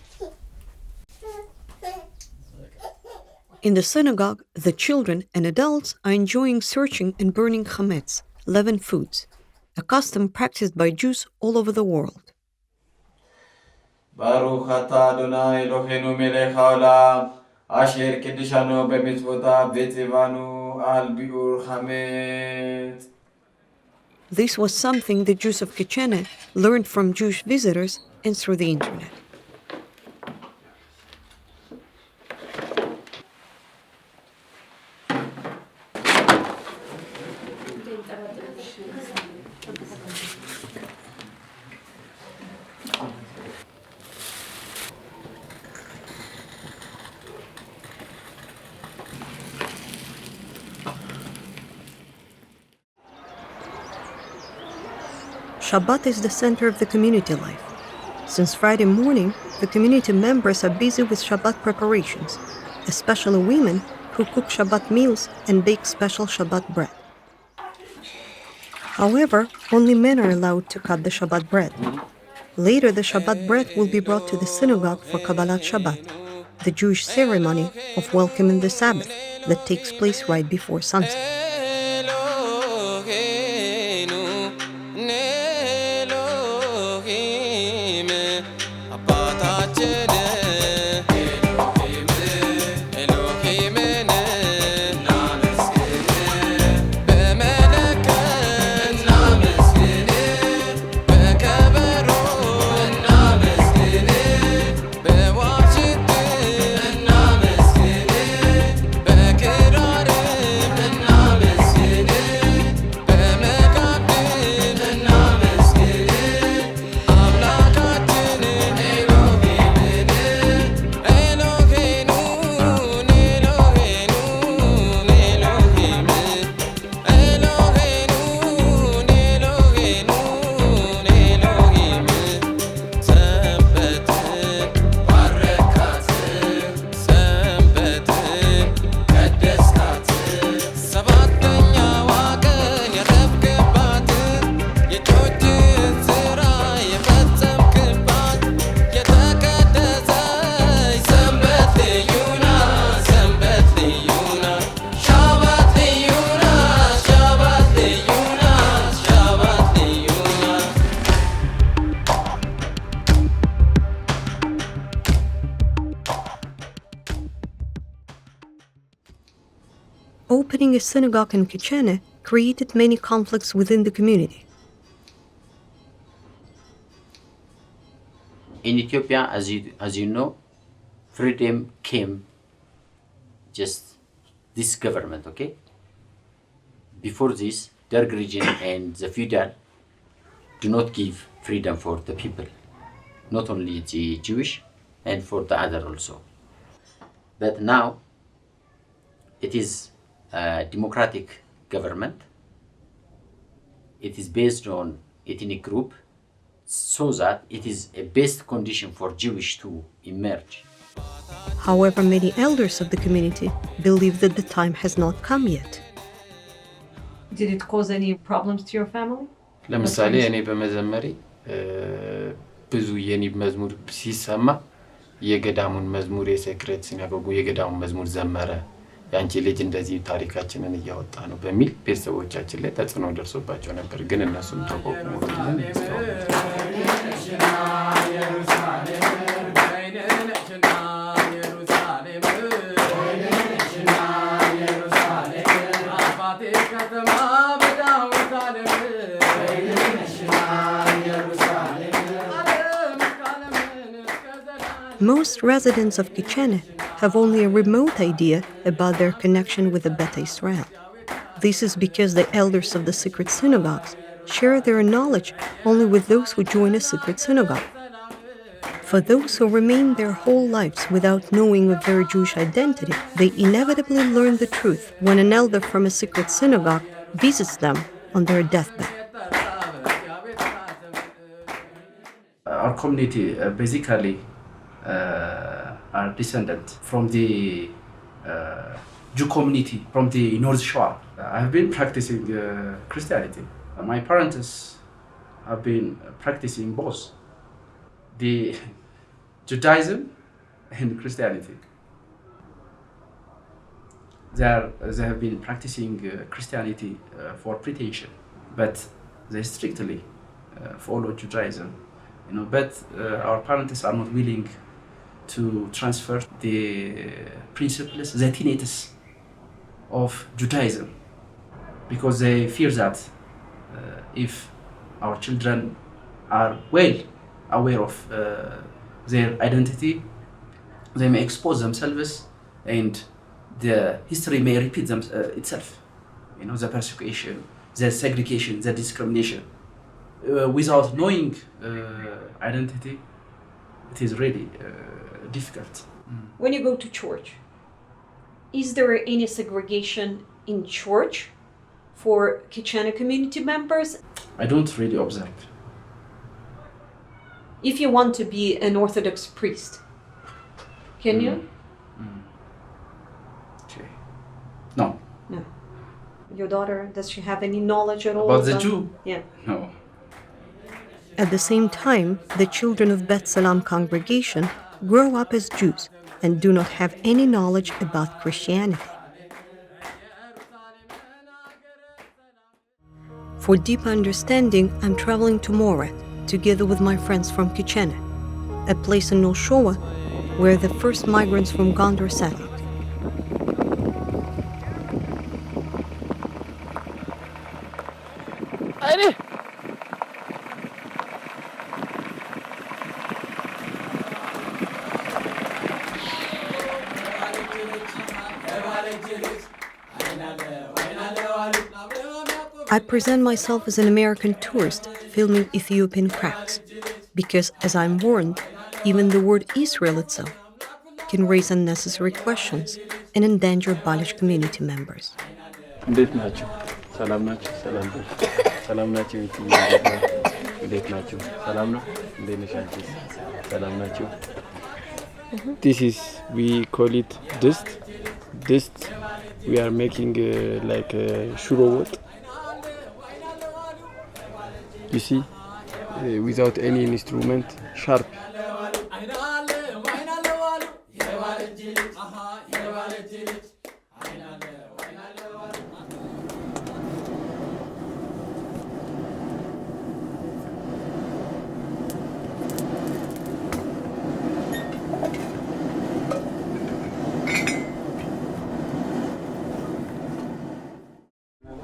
S1: In the synagogue, the children and adults are enjoying searching and burning chametz, leavened foods, a custom practiced by Jews all over the world.
S4: Baruch atah Adonai Eloheinu melech haolam, asher kiddishanu b'mitzvotav v'tzivanu al bi'ur chametz.
S1: This was something the Jews of Kichene learned from Jewish visitors and through the internet. Shabbat is the center of the community life. Since Friday morning, the community members are busy with Shabbat preparations, especially women who cook Shabbat meals and bake special Shabbat bread. However, only men are allowed to cut the Shabbat bread. Later, the Shabbat bread will be brought to the synagogue for Kabbalat Shabbat, the Jewish ceremony of welcoming the Sabbath that takes place right before sunset. Opening a synagogue in Kichene created many conflicts within the community.
S6: In Ethiopia, as you know, freedom came just this government, okay? Before this, Derg region and the feudal do not give freedom for the people, not only the Jewish and for the other also. But now, it is a democratic government. It is based on ethnic group, so that it is a best condition for Jewish to emerge.
S1: However, many elders of the community believe that the time has not come yet.
S10: Did it cause any problems to your family?
S4: ለምሳሌ እኔ በመዘመሬ ብዙ የኒብ መዝሙር ሲሰማ የገዳሙን መዝሙር የሴክሬት ሲናገጉ የገዳሙን መዝሙር ዘመረ ያንቺ ልጅ እንደዚህ ታሪካችንን እያወጣ ነው በሚል ቤተሰቦቻችን ላይ ተጽዕኖ ደርሶባቸው ነበር ግን እነሱም ተቆቁሞልን
S1: Most residents of Kichene have only a remote idea about their connection with the Beta Israel. This is because the elders of the secret synagogues share their knowledge only with those who join a secret synagogue. For those who remain their whole lives without knowing of their Jewish identity, they inevitably learn the truth when an elder from a secret synagogue visits them on their deathbed.
S11: Our community basically are descended from the Jew community from the North Shore. I've been practicing Christianity. My parents have been practicing both the Judaism and Christianity. They have been practicing Christianity for pretension, but they strictly follow Judaism. But our parents are not willing to transfer the principles, the tenets of Judaism, because they fear that if our children are well aware of their identity, they may expose themselves and the history may repeat itself. The persecution, the segregation, the discrimination. Without knowing identity, it is really difficult.
S10: When you go to church, is there any segregation in church for Kichene community members?
S11: I don't really observe
S10: if you want to be an Orthodox priest? Can you?
S11: Okay. No.
S10: No. Your daughter, does she have any knowledge at all?
S11: About the Jew?
S10: Yeah.
S11: No.
S1: At the same time, the children of Bet Salam congregation grow up as Jews and do not have any knowledge about Christianity. For deeper understanding, I'm traveling to Morat together with my friends from Kichene, a place in North Showa where the first migrants from Gondar settled. I present myself as an American tourist filming Ethiopian crafts, because, as I'm warned, even the word Israel itself can raise unnecessary questions and endanger Bal Ej community members.
S12: እንዴት ናችሁ? ሰላም ናችሁ? ሰላም ናችሁ? እንዴት ናችሁ? ሰላም ነው? እንዴት ነሽ አንቺ? ሰላም ናችሁ? This is, we call it dist. Dist, we are making like shuro wot. You see, without any instrument, sharp.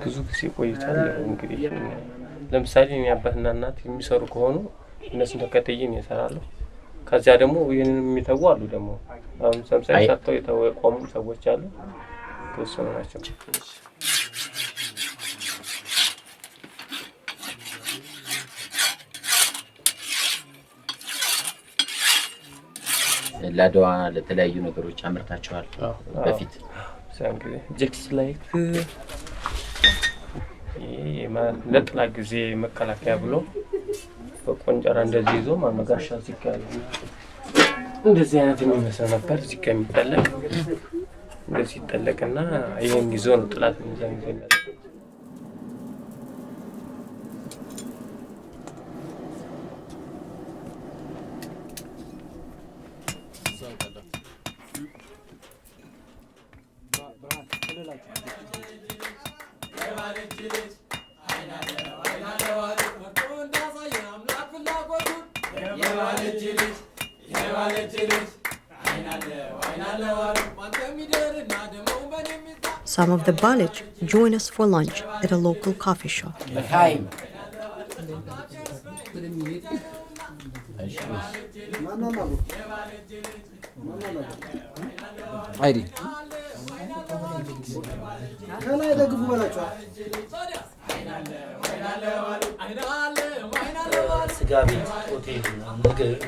S12: ብዙ ጊዜ ቆይቻለሁ። እንግዲህ ለምሳሌ እኔ አባትና እናት የሚሰሩ ከሆኑ እነሱን ተከትዬ ነው እሰራለሁ። ከዚያ ደግሞ ይሄንን የሚተው አሉ። ደግሞ አሁን ሰምሳይ ሰጥተው የተቆሙ ሰዎች አሉ። እሱ ናቸው።
S6: ለአድዋ ለተለያዩ ነገሮች አምርታቸዋል በፊት
S12: እንግዲህ ጀክስ ላይ ለጥላ ጊዜ መከላከያ ብሎ በቆንጨራ እንደዚህ ይዞ ማመጋሻ ሲካል እንደዚህ አይነት የሚመስል ነበር። ሲካ የሚጠለቅ እንደዚህ ይጠለቅና ይሄን ይዞ ነው ጥላት የሚዛን ይዘናል።
S1: Some of the Bal Ej join us for lunch at a local coffee shop.
S9: ስጋ ቤት ሆቴል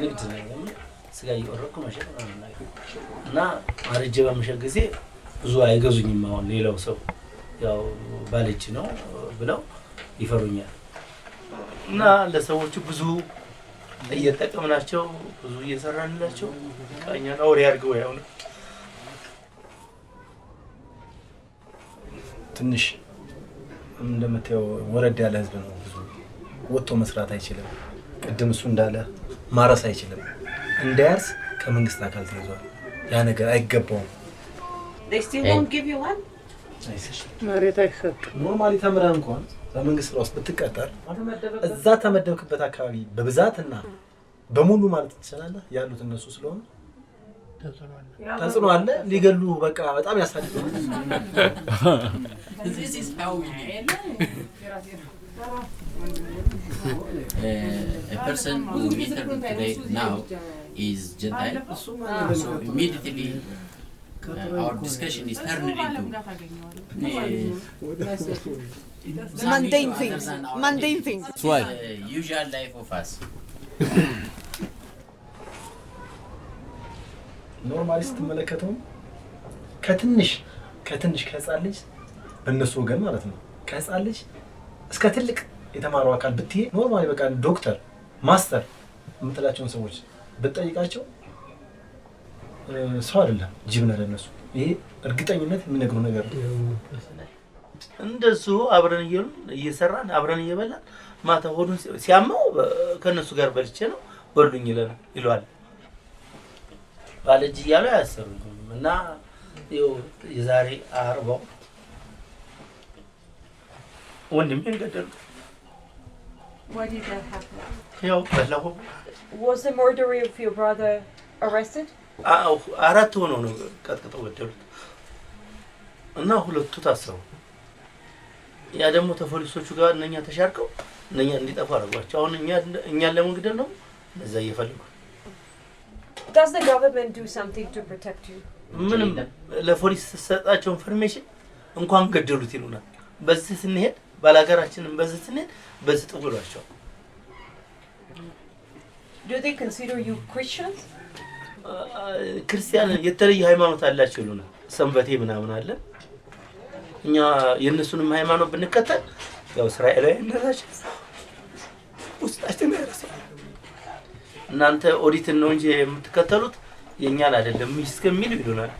S9: ንግድ ነው። ስጋ እየወረኩ መሸጥ ነው እና አረጀ በመሸጥ ጊዜ ብዙ አይገዙኝም። አሁን ሌላው ሰው ያው Bal Ej ነው ብለው ይፈሩኛል እና ለሰዎቹ ብዙ እየተጠቀምናቸው ብዙ እየሰራንላቸው ቃኛ ነው ያርገው ያው ትንሽ እንደምታየው ወረድ ያለ ህዝብ ነው። ብዙ ወጥቶ መስራት አይችልም። ቅድም እሱ እንዳለ ማረስ አይችልም። እንዳያርስ ከመንግስት አካል ተይዟል። ያ ነገር አይገባውም።
S13: They still won't give you one?
S9: መሬት አይሰጥ ኖርማሊ ተምረህ እንኳን በመንግስት ውስጥ ብትቀጠር እዛ ተመደብክበት አካባቢ በብዛትና በሙሉ ማለት ትችላለህ ያሉት እነሱ ስለሆነ ተጽዕኖ አለ። ሊገሉ በቃ በጣም ያሳድጋል።
S6: This is how we a person who entered today now is Gentile, so immediately our discussion is turned into
S13: mundane things. Mundane things.
S6: That's why usual life of us.
S9: ኖርማሊ ስትመለከተው ከትንሽ ከህፃን ልጅ በእነሱ ወገን ማለት ነው ከህፃን ልጅ እስከ ትልቅ የተማረው አካል ብትይ ኖርማሊ በቃ ዶክተር ማስተር የምትላቸውን ሰዎች ብትጠይቃቸው ሰው አይደለም ጅብ ነው ለነሱ። ይሄ እርግጠኝነት የሚነግሩ ነገር ነው። እንደሱ አብረን እየሰራን አብረን እየበላን ማታ ሆዱን ሲያመው ከነሱ ጋር በልቼ ነው በሉኝ ይላል። ባለጅ እያሉ አያሰሩኝም እና ይኸው የዛሬ 40 ወንድሜን ገደሉ።
S10: Why did that happen?
S9: ያው በላሁ።
S10: Was the murderer of your brother arrested?
S9: አራት ሆነው ነው ቀጥቅጠው ገደሉት እና ሁለቱ ታሰሩ። ያ ደግሞ ተፖሊሶቹ ጋር እነኛ ተሻርከው እነኛ እንዲጠፋ አደረጓቸው። አሁን እኛን ለመግደል ነው እዛ እየፈለጉ።
S10: Does the government do something to protect you?
S9: ምንም ለፖሊስ ተሰጣቸው ኢንፎርሜሽን እንኳን ገደሉት ይሉናል። በዚህ ስንሄድ ባላገራችንን በዚህ ስንሄድ በዚህ ጥቁሏቸው።
S10: Do they consider you Christians?
S9: ክርስቲያን የተለየ ሃይማኖት አላቸው ይሉናል። ሰንበቴ ምናምን አለ። እኛ የነሱንም ሃይማኖት ብንከተል ያው እስራኤላዊ እንደራቸው ውስጣችን ያረሰው እናንተ ኦዲትን ነው እንጂ የምትከተሉት የኛን አይደለም እስከሚል ይሉናል።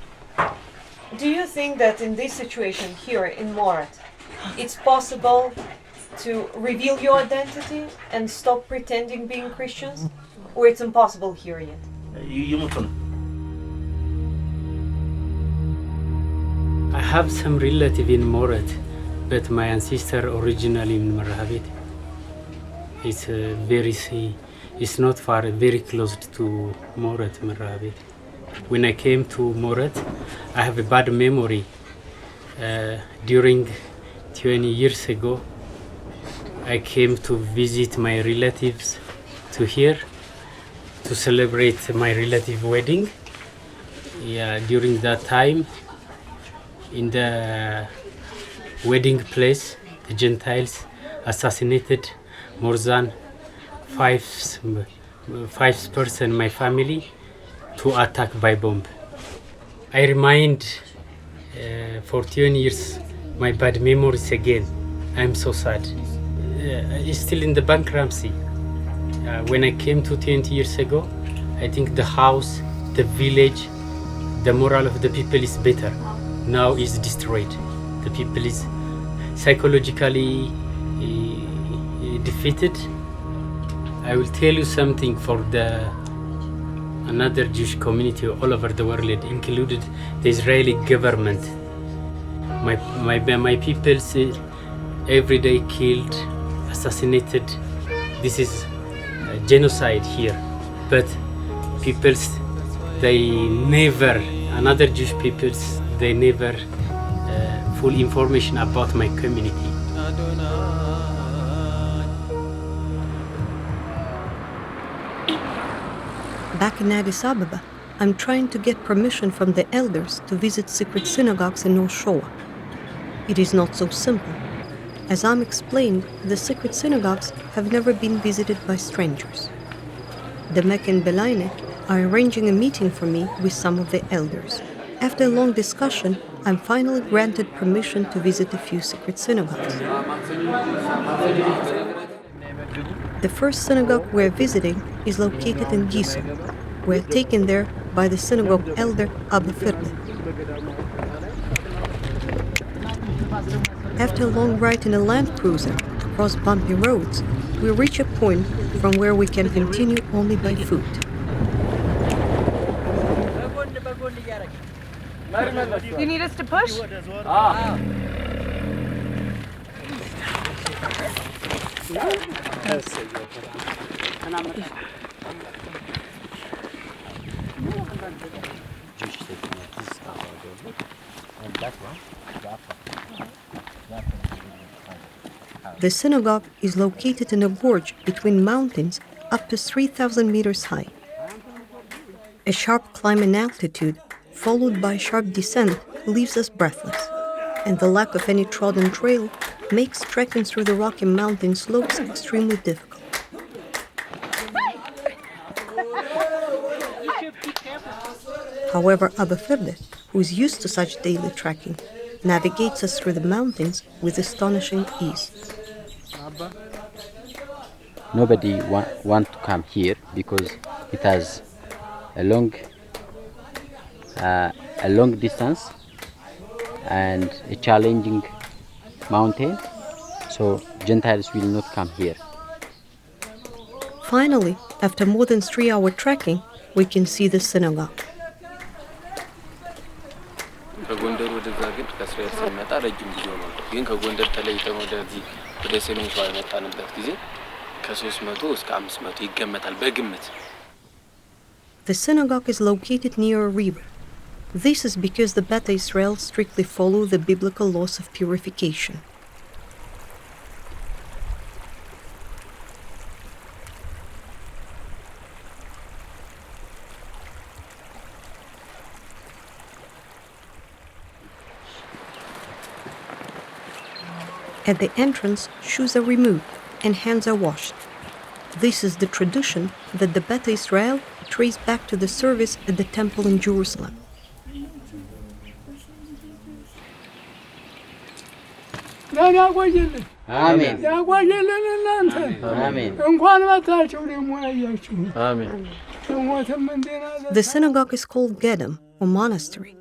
S10: Do you think that in this situation here in Morat, it's possible to reveal your identity and stop pretending being Christians? Or it's impossible here yet?
S14: I have some relative in Morat, but my ancestor originally in Marhabit. It's not far, very close to Morat, Marhabit. When I came to Morat, I have a bad memory. During 20 years ago, I came to visit my relatives to here to celebrate my relative wedding. Yeah, during that time, in the wedding place, the Gentiles assassinated more than five person in my family to attack by bomb. I remind for 20 years my bad memories again. I'm so sad. It's still in the bankruptcy. When I came to 20 years ago, I think the house, the village, the moral of the people is better. Now it's destroyed. The people is psychologically defeated. I will tell you something for another Jewish community all over the world, included the Israeli government. My people every day killed, assassinated. This is genocide here. But peoples, they never, another Jewish peoples, they never full information about my community.
S1: Back in Addis Ababa, I'm trying to get permission from the elders to visit secret synagogues in North Shoa. It is not so simple. As I'm explained, the secret synagogues have never been visited by strangers. The Mek and Bal Ej are arranging a meeting for me with some of the elders. After a long discussion, I'm finally granted permission to visit a few secret synagogues. The first synagogue we're visiting is located in Giso. We're taken there by the synagogue elder Abba Firde. After a long ride in a Land Cruiser across bumpy roads, we reach a point from where we can continue only by foot.
S13: You need us to push?
S1: The synagogue is located in a gorge between mountains up to 3,000 meters high. A sharp climb in altitude, followed by sharp descent, leaves us breathless, and the lack of any trodden trail makes trekking through the rocky mountain slopes extremely difficult. However, Abba Firde, who is used to such daily trekking, navigates us through the mountains with astonishing ease.
S6: nobody want to come here because it has a long distance and a challenging mountain, so Gentiles will not come here.
S1: Finally, after more than 3-hour trekking, we can see the synagogue.
S12: ከጎንደር ወደዛ ግን ከእስራኤል ስንመጣ ረጅም ጊዜ ነው። ግን ከጎንደር ተለይተን ወደዚህ ወደ ሰሜን ሸዋ የመጣንበት ጊዜ ከ300 እስከ 500 ይገመታል በግምት።
S1: The synagogue is located near a river. This is because the Beta Israel strictly follow the biblical laws of purification. At the entrance, shoes are removed and hands are washed. This is the tradition that the Beta Israel trace back to the service at the temple in Jerusalem.
S6: Amen.
S1: The synagogue is called Gedem, or monastery.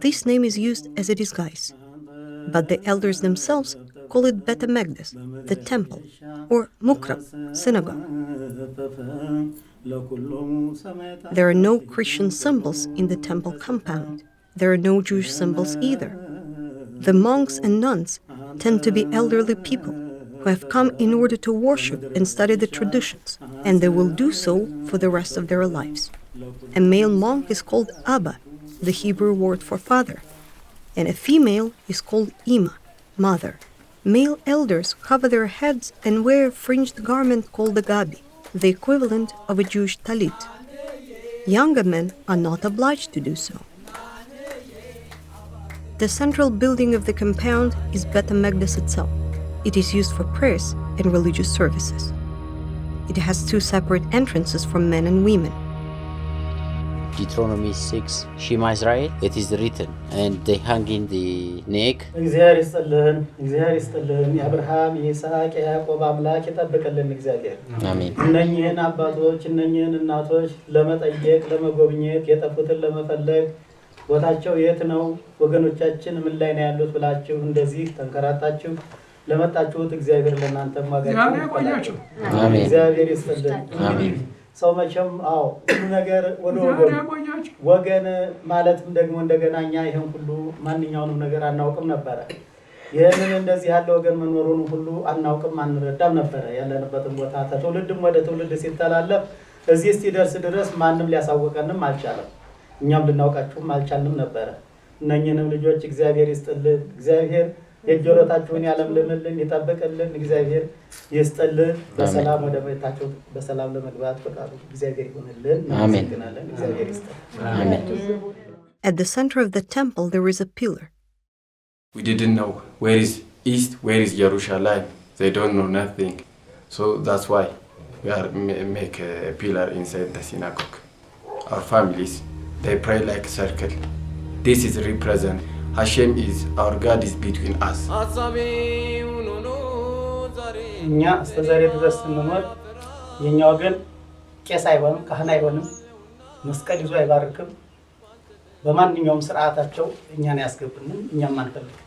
S1: This name is used as a disguise. But the elders themselves call it Bet Hamikdash, the temple, or Mukrab, synagogue. There are no Christian symbols in the temple compound. There are no Jewish symbols either. The monks and nuns tend to be elderly people who have come in order to worship and study the traditions, and they will do so for the rest of their lives. A male monk is called Abba, the Hebrew word for father, and a female is called Ima, mother. Male elders cover their heads and wear a fringed garment called the gabi, the equivalent of a Jewish talit. Younger men are not obliged to do so. The central building of the compound is Bet Hamikdash itself. It is used for prayers and religious services. It has 2 separate entrances for men and women.
S6: Deuteronomy 6, Shema Israel, it is written, and they hang in the neck.
S9: እግዚአብሔር ይስጥልን የአብርሃም የይስሐቅ የያዕቆብ አምላክ ይጠብቅልን እግዚአብሔር።
S6: አሜን።
S9: እነኚህን አባቶች እነኚህን እናቶች ለመጠየቅ ለመጎብኘት የጠፉትን ለመፈለግ ቦታቸው የት ነው ወገኖቻችን ምን ላይ ነው ያሉት ብላችሁ እንደዚህ ተንከራታችሁ ለመጣችሁት እግዚአብሔር ለእናንተ ማጋጭ ይቆያችሁ።
S6: አሜን።
S9: እግዚአብሔር ይስጥልን። አሜን። ሰው መቼም ሁሉ ነገር ወገን ማለትም ደግሞ እንደገና እኛ ይሄን ሁሉ ማንኛውንም ነገር አናውቅም ነበር። ይሄንን እንደዚህ ያለ ወገን መኖሩን ሁሉ አናውቅም አንረዳም ነበር። ያለንበትን ቦታ ተትውልድም ወደ ትውልድ ሲተላለፍ እዚህ እስኪደርስ ድረስ ማንም ሊያሳውቀንም አልቻለም። እኛም ልናውቃችሁም አልቻልንም ነበር። እነኚህንም ልጆች እግዚአብሔር ይስጥልን። እግዚአብሔር የጆሮታችሁን ያለምልምልን ይጠብቅልን። እግዚአብሔር ይስጥልን። በሰላም ወደ ቤታችሁ በሰላም ለመግባት ፈቃዱ እግዚአብሔር ይሁንልን። እናመሰግናለን። እግዚአብሔር ይስጥልን።
S6: አሜን።
S1: At the center of the temple there is a pillar.
S12: We didn't know where is east, where is Jerusalem. They don't know nothing. So that's why we are make a pillar inside the synagogue. Our families, they pray like a circle. This is represent Hashem is our God is between us.
S9: እኛ እስከዛሬ ድረስ ስንኖር የኛ ወገን ቄስ አይሆንም ካህን አይሆንም መስቀል ይዞ አይባርክም በማንኛውም ስርዓታቸው እኛን ያስገቡንን እኛም አንፈልግ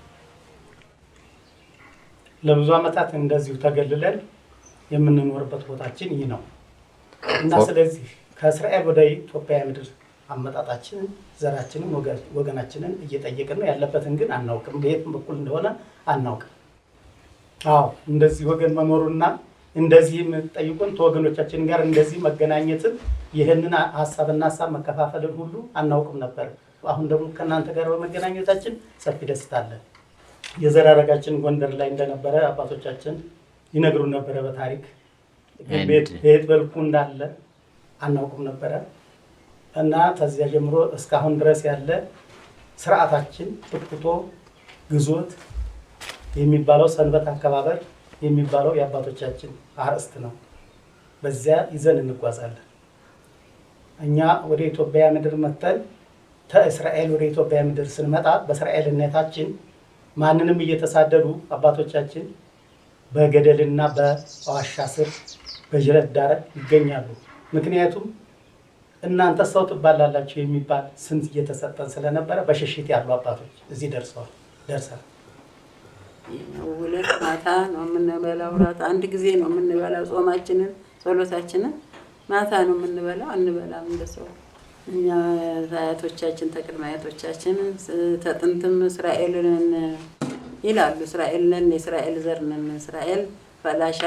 S9: ለብዙ አመታት እንደዚሁ ተገልለን የምንኖርበት ቦታችን ይህ ነው እና ስለዚህ ከእስራኤል ወደ ኢትዮጵያ ምድር አመጣጣችን ዘራችንን ወገናችንን እየጠየቅን ነው ያለበትን ግን አናውቅም በየትም በኩል እንደሆነ አናውቅም እንደዚህ ወገን መኖሩና እንደዚህ የምትጠይቁን ተወገኖቻችን ጋር እንደዚህ መገናኘትን ይሄንን ሐሳብና ሐሳብ መከፋፈልን ሁሉ አናውቅም ነበር አሁን ደግሞ ከናንተ ጋር በመገናኘታችን ሰፊ ደስታ አለ የዘራረጋችን ጎንደር ላይ እንደነበረ አባቶቻችን ይነግሩን ነበር በታሪክ ቤት በልኩ እንዳለ አናውቅም ነበር እና ተዚያ ጀምሮ እስካሁን ድረስ ያለ ስርዓታችን ጥቁቶ ግዞት የሚባለው ሰንበት አከባበር የሚባለው የአባቶቻችን አርስት ነው በዚያ ይዘን እንጓዛለን እኛ ወደ ኢትዮጵያ ምድር መተን ከእስራኤል ወደ ኢትዮጵያ ምድር ስንመጣ በእስራኤልነታችን ማንንም እየተሳደዱ አባቶቻችን በገደልና በዋሻ ስር
S15: በጅረት ዳር ይገኛሉ። ምክንያቱም እናንተ ሰው ትባላላችሁ የሚባል ስንት እየተሰጠን ስለነበረ በሽሽት ያሉ አባቶች እዚህ ደርሰዋል።
S16: ሁለት ማታ ነው የምንበላው። ራት አንድ ጊዜ ነው የምንበላው። ጾማችንን ጸሎታችንን ማታ ነው የምንበላው። አንበላም እንደሰው እኛ አያቶቻችን ተቅድመ አያቶቻችን ተጥንትም እስራኤልን ይላሉ። እስራኤልን የእስራኤል ዘር ነን። እስራኤል ፈላሻ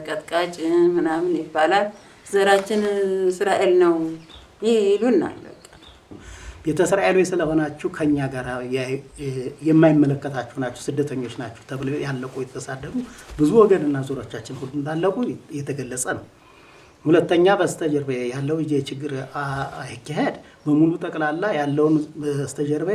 S16: ቀጥቃጭ ምናምን ይባላል። ዘራችን እስራኤል ነው ይሉናል።
S15: ቤተ እስራኤሎች ስለሆናችሁ ከኛ ጋር የማይመለከታችሁ ናችሁ፣ ስደተኞች ናችሁ ተብለው ያለቁ የተሳደዱ ብዙ ወገንና ዞሮቻችን ሁሉ እንዳለቁ የተገለጸ ነው። ሁለተኛ በስተጀርባ ያለው የችግር አካሄድ በሙሉ ጠቅላላ ያለውን በስተጀርባ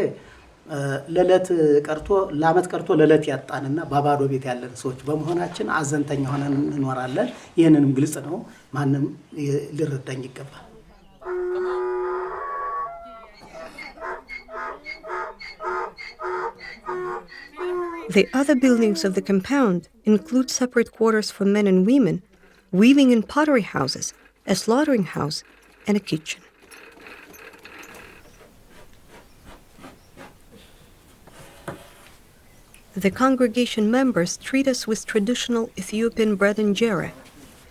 S15: ለለት ቀርቶ ለአመት ቀርቶ ለለት ያጣንና በባዶ ቤት ያለን ሰዎች በመሆናችን አዘንተኛ ሆነን እንኖራለን። ይሄንንም ግልጽ ነው፣ ማንም ሊረዳኝ ይገባል።
S1: The other buildings of the compound include separate quarters for men and women, weaving and pottery houses, a slaughtering house, and a kitchen. The congregation members treat us with traditional Ethiopian bread and injera,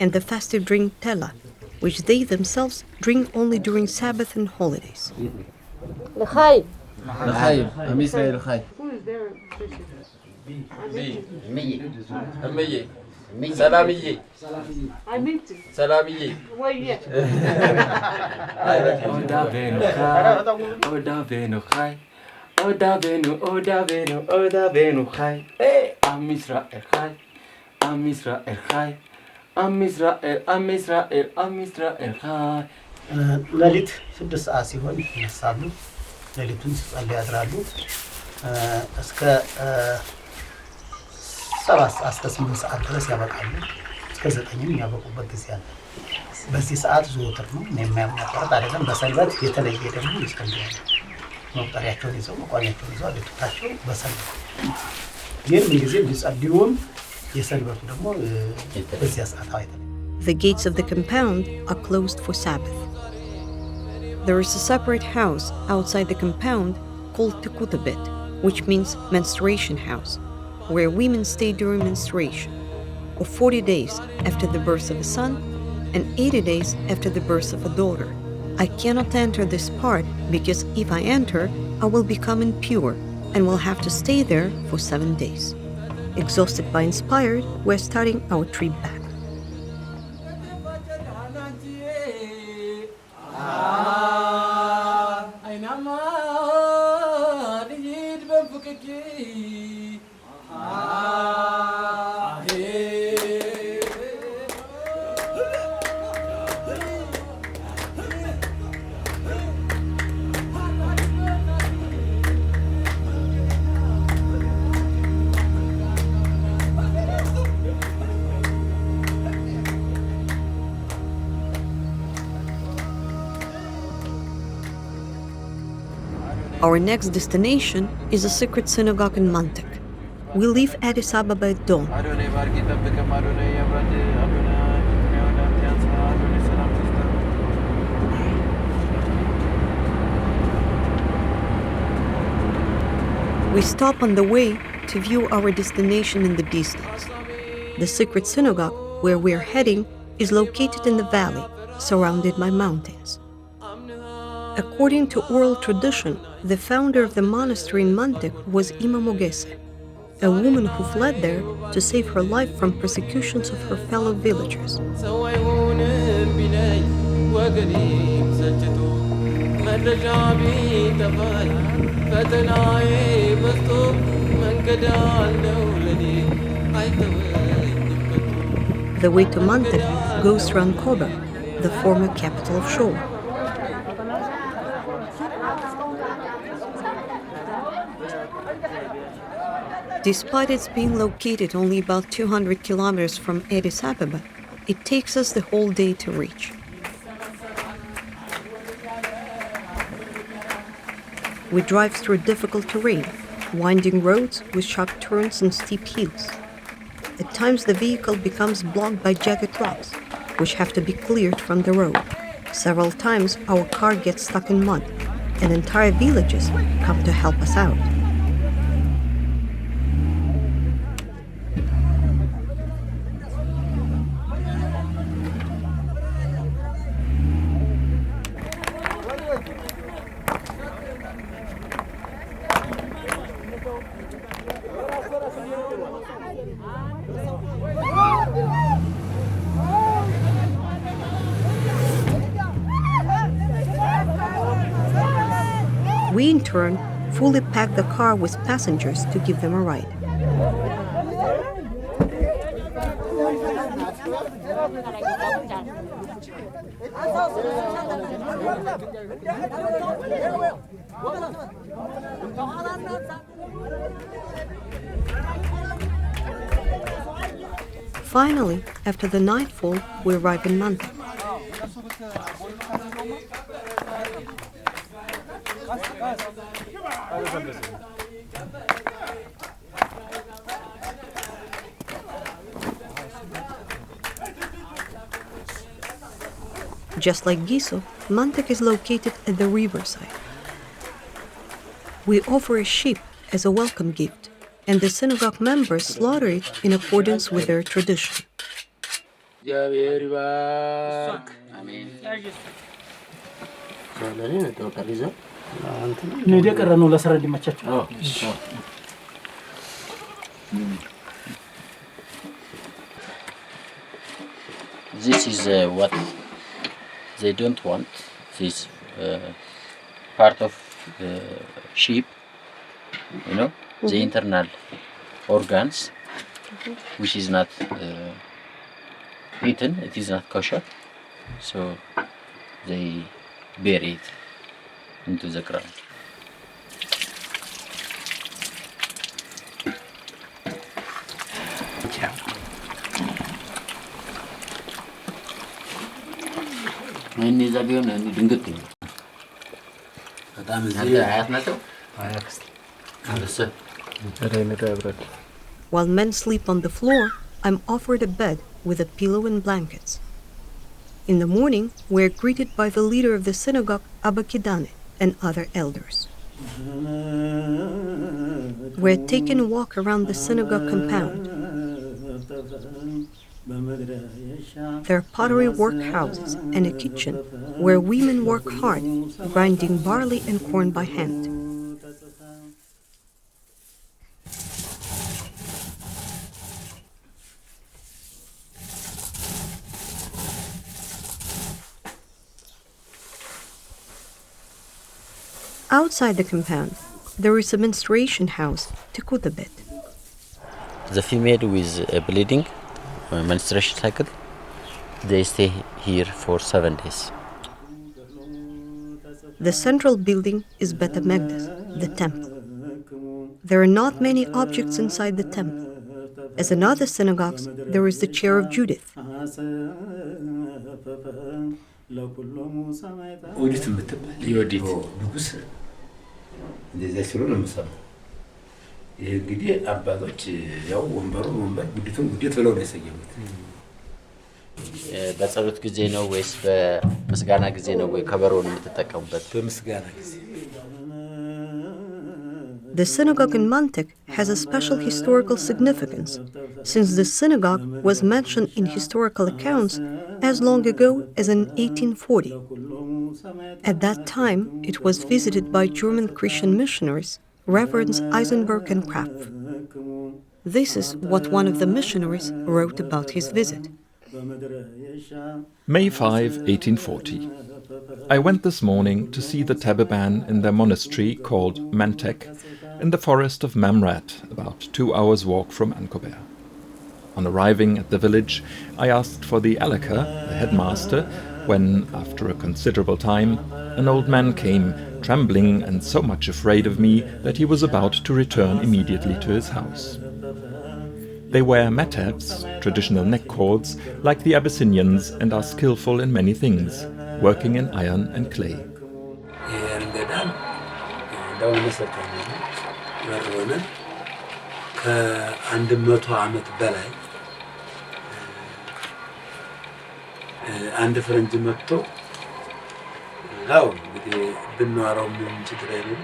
S1: and the festive drink tella, which they themselves drink only during Sabbath and holidays.
S12: L'chaim, Am Israel L'chaim. Salamiye. Salamiye. Oda venu chai. Oda venu chai. Am Israel chai. Am Israel chai. Am Israel chai.
S15: ሌሊት 6 ሰዓት ሲሆን ይነሳሉ። ሌሊቱን ሲጸልዩ ያድራሉ። እስከ 7 ሰዓት እስከ 8 ሰዓት ድረስ ያበቃሉ። እስከ 9 የሚያበቁበት ጊዜ አለ። በዚህ ሰዓት ዘወትር ነው የሚያመጣው አይደለም። በሰንበት የተለየ ደግሞ ይጸልያሉ። መቁጠሪያቸውን ይዘው መቋሚያቸውን ይዘው አለቱታቸው በሰንበት ግን ጊዜ ቢጸልዩም የሰንበቱ ደግሞ በዚያ ሰዓት አይደለም።
S1: The gates of the compound are closed for Sabbath. There is a separate house outside the compound called Tekutabet, which means menstruation house, where women stay during menstruation, or 40 days after the birth of a son and 80 days after the birth of a daughter. I cannot enter this part because if I enter, I will become impure and will have to stay there for 7 days. Exhausted but inspired, we're starting our trip back. Our next destination is a secret synagogue in Mantek. We leave Addis Ababa at dawn. We stop on the way to view our destination in the distance. The secret synagogue where we're heading is located in the valley, surrounded by mountains. According to oral tradition, the founder of the monastery in Mantek was Ima Mogese, a woman who fled there to save her life from persecutions of her fellow villagers. The way to Mantek goes through Ankober, the former capital of Shoa. Despite its being located only about 200 kilometers from Addis Ababa, it takes us the whole day to reach. We drive through difficult terrain, winding roads with sharp turns and steep hills. At times the vehicle becomes blocked by jagged rocks, which have to be cleared from the road. Several times our car gets stuck in mud, and entire villages come to help us out. We, in turn, fully pack the car with passengers to give them a ride. Finally, after the nightfall, we arrive in Mantek. Just like Giso, Mantek is located at the riverside. We offer a sheep as a welcome gift, and the synagogue members slaughter it in accordance with their tradition.
S6: This is what they don't want, this part of the sheep, you know, the internal organs, which is not eaten, it is not kosher, so they bury it into the ground.
S1: While men sleep on the floor, I'm offered a bed with a pillow and blankets. In the morning, we're greeted by the leader of the synagogue, Abba Kidane, and other elders. We're taken a walk around the synagogue compound. There are pottery workhouses and a kitchen where women work hard, grinding barley and corn by hand. Outside the compound, there is a menstruation house to cool a bit.
S6: The female with bleeding, menstruation cycle, they stay here for 7 days.
S1: The central building is Bet HaMekdash, the temple. There are not many objects inside the temple. As in other synagogues, there is the chair of Judith.
S6: በጸሎት ጊዜ ነው ወይስ በምስጋና ጊዜ ነው ወይ ከበሮን የምትጠቀሙበት?
S9: በምስጋና ጊዜ።
S1: The synagogue in Mantek has a special historical significance, since the synagogue was mentioned in historical accounts as long ago as in 1840. At that time, it was visited by German Christian missionaries, Reverends Eisenberg and Krapf. This is what one of the missionaries wrote about his visit.
S3: May 5, 1840. I went this morning to see the Taberban in their monastery called Mantek in the forest of Mamret, about 2 hours' walk from Ankober. On arriving at the village, I asked for the Aleka, the headmaster, when, after a considerable time, an old man came, trembling and so much afraid of me that he was about to return immediately to his house. They wear metevs, traditional neck cords, like the Abyssinians, and are skillful in many things, working in iron and clay.
S17: ከ100 ዓመት በላይ አንድ ፈረንጅ መጥቶ ያው እንግዲህ ብንዋራው ምን ችግር አይደለም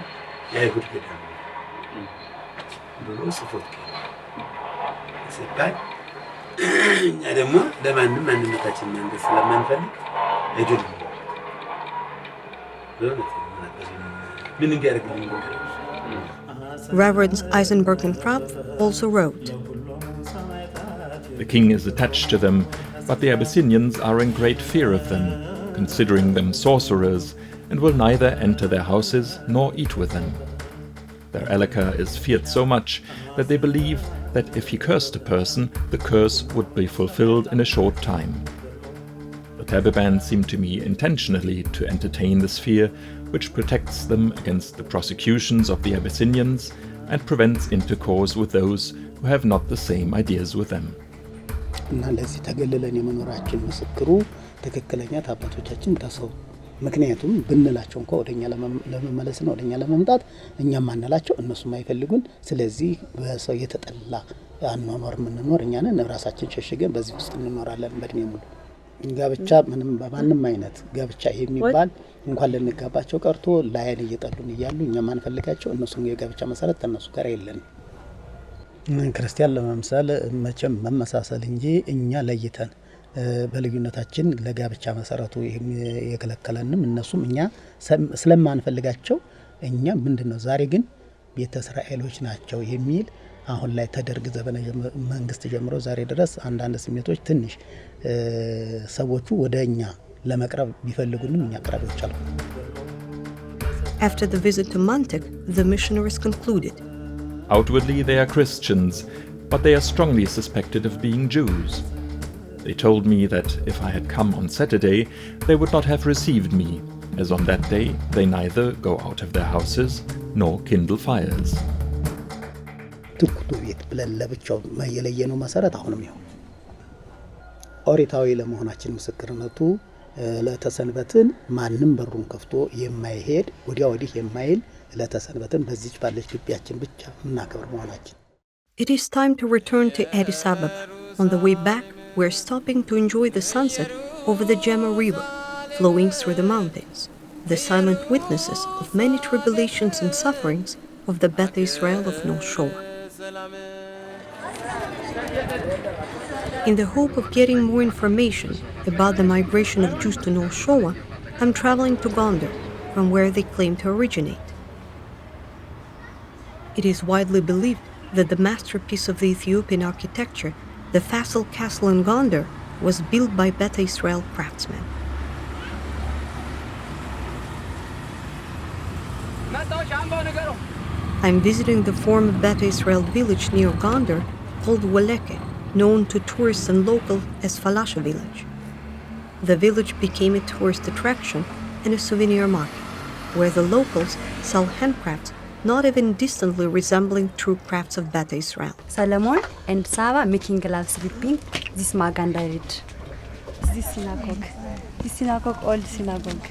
S17: የአይሁድ ገዳም ብሎ ጽፎት ሲባል እኛ ደግሞ ለማንም ማንነታችን መንገድ ስለማንፈልግ አይደለም ምን እንዲያደርግልን ነው።
S1: Reverends Eisenberg and Krapf also wrote,
S3: The king is attached to them, but the Abyssinians are in great fear of them, considering them sorcerers, and will neither enter their houses nor eat with them. Their Elika is feared so much that they believe that if he cursed a person, the curse would be fulfilled in a short time. The Taliban seem to me intentionally to entertain this fear, which protects them against the prosecutions of the Abyssinians and prevents intercourse with those who have not the same ideas with them.
S15: እና ለዚህ ተገልለን የመኖራችን ምስክሩ ትክክለኛ አባቶቻችን ተሰው ምክንያቱም ብንላቸው እንኳን ወደኛ ለመመለስ ነው ወደኛ ለመምጣት እኛም ማንላቸው እነሱም አይፈልጉን ስለዚህ በሰው የተጠላ አኗኗር ምንኖር እኛ ነን ራሳችን ሸሽገን በዚህ ውስጥ እንኖራለን በእድሜ ሙሉ ጋብቻ ምንም በማንም አይነት ጋብቻ የሚባል እንኳን ለንጋባቸው ቀርቶ ላይን እየጠሉን ይያሉ እኛ ማንፈልጋቸው እነሱም የጋብቻ መሰረት ተነሱ ጋር የለንም ክርስቲያን ለመምሰል መቼም መመሳሰል እንጂ እኛ ለይተን በልዩነታችን ለጋብቻ መሰረቱ የከለከለንም እነሱም እኛ ስለማንፈልጋቸው እኛ ምንድነው ዛሬ ግን ቤተ እስራኤሎች ናቸው የሚል አሁን ላይ ተደርግ ዘበነ መንግስት ጀምሮ ዛሬ ድረስ አንዳንድ ስሜቶች ትንሽ ሰዎቹ ወደኛ ለመቅረብ ቢፈልጉንም እኛ ቀራቢዎች አልኩ
S1: After the visit to Mantek, the missionaries concluded,
S3: Outwardly they are Christians, but they are strongly suspected of being Jews. They told me that if I had come on Saturday, they would not have received me, as on that day they neither go out of their houses nor kindle fires.
S15: ትኩቱ ቤት ብለን ለብቻው የለየነው መሰረት አሁንም ይሁን ኦሪታዊ ለመሆናችን ምስክርነቱ ለተሰንበትን ማንም በሩን ከፍቶ የማይሄድ ወዲያ ወዲህ የማይል ለተሰንበትን በዚች ባለች ግቢያችን ብቻ እናከብር መሆናችን
S1: It is time to return to Addis Ababa. On the way back, we're stopping to enjoy the sunset over the Jama River, flowing through the mountains, the silent witnesses of many tribulations and sufferings of the Beth Israel of North Shore. In the hope of getting more information about the migration of Jews to North Shore, I'm traveling to Gondar, from where they claim to originate. It is widely believed that the masterpiece of the Ethiopian architecture, the Faisal Castle in Gondar, was built by Beth Israel craftsmen. I'm visiting the former Beth Israel village near Gondar called Waleke, known to tourists and locals as Falasha village. The village became a tourist attraction and a souvenir market, where the locals sell handcrafts not even distantly resembling true crafts of Beth Israel.
S18: Solomon and Sava making gloves sleeping this Magandairid. This synagogue, old synagogue.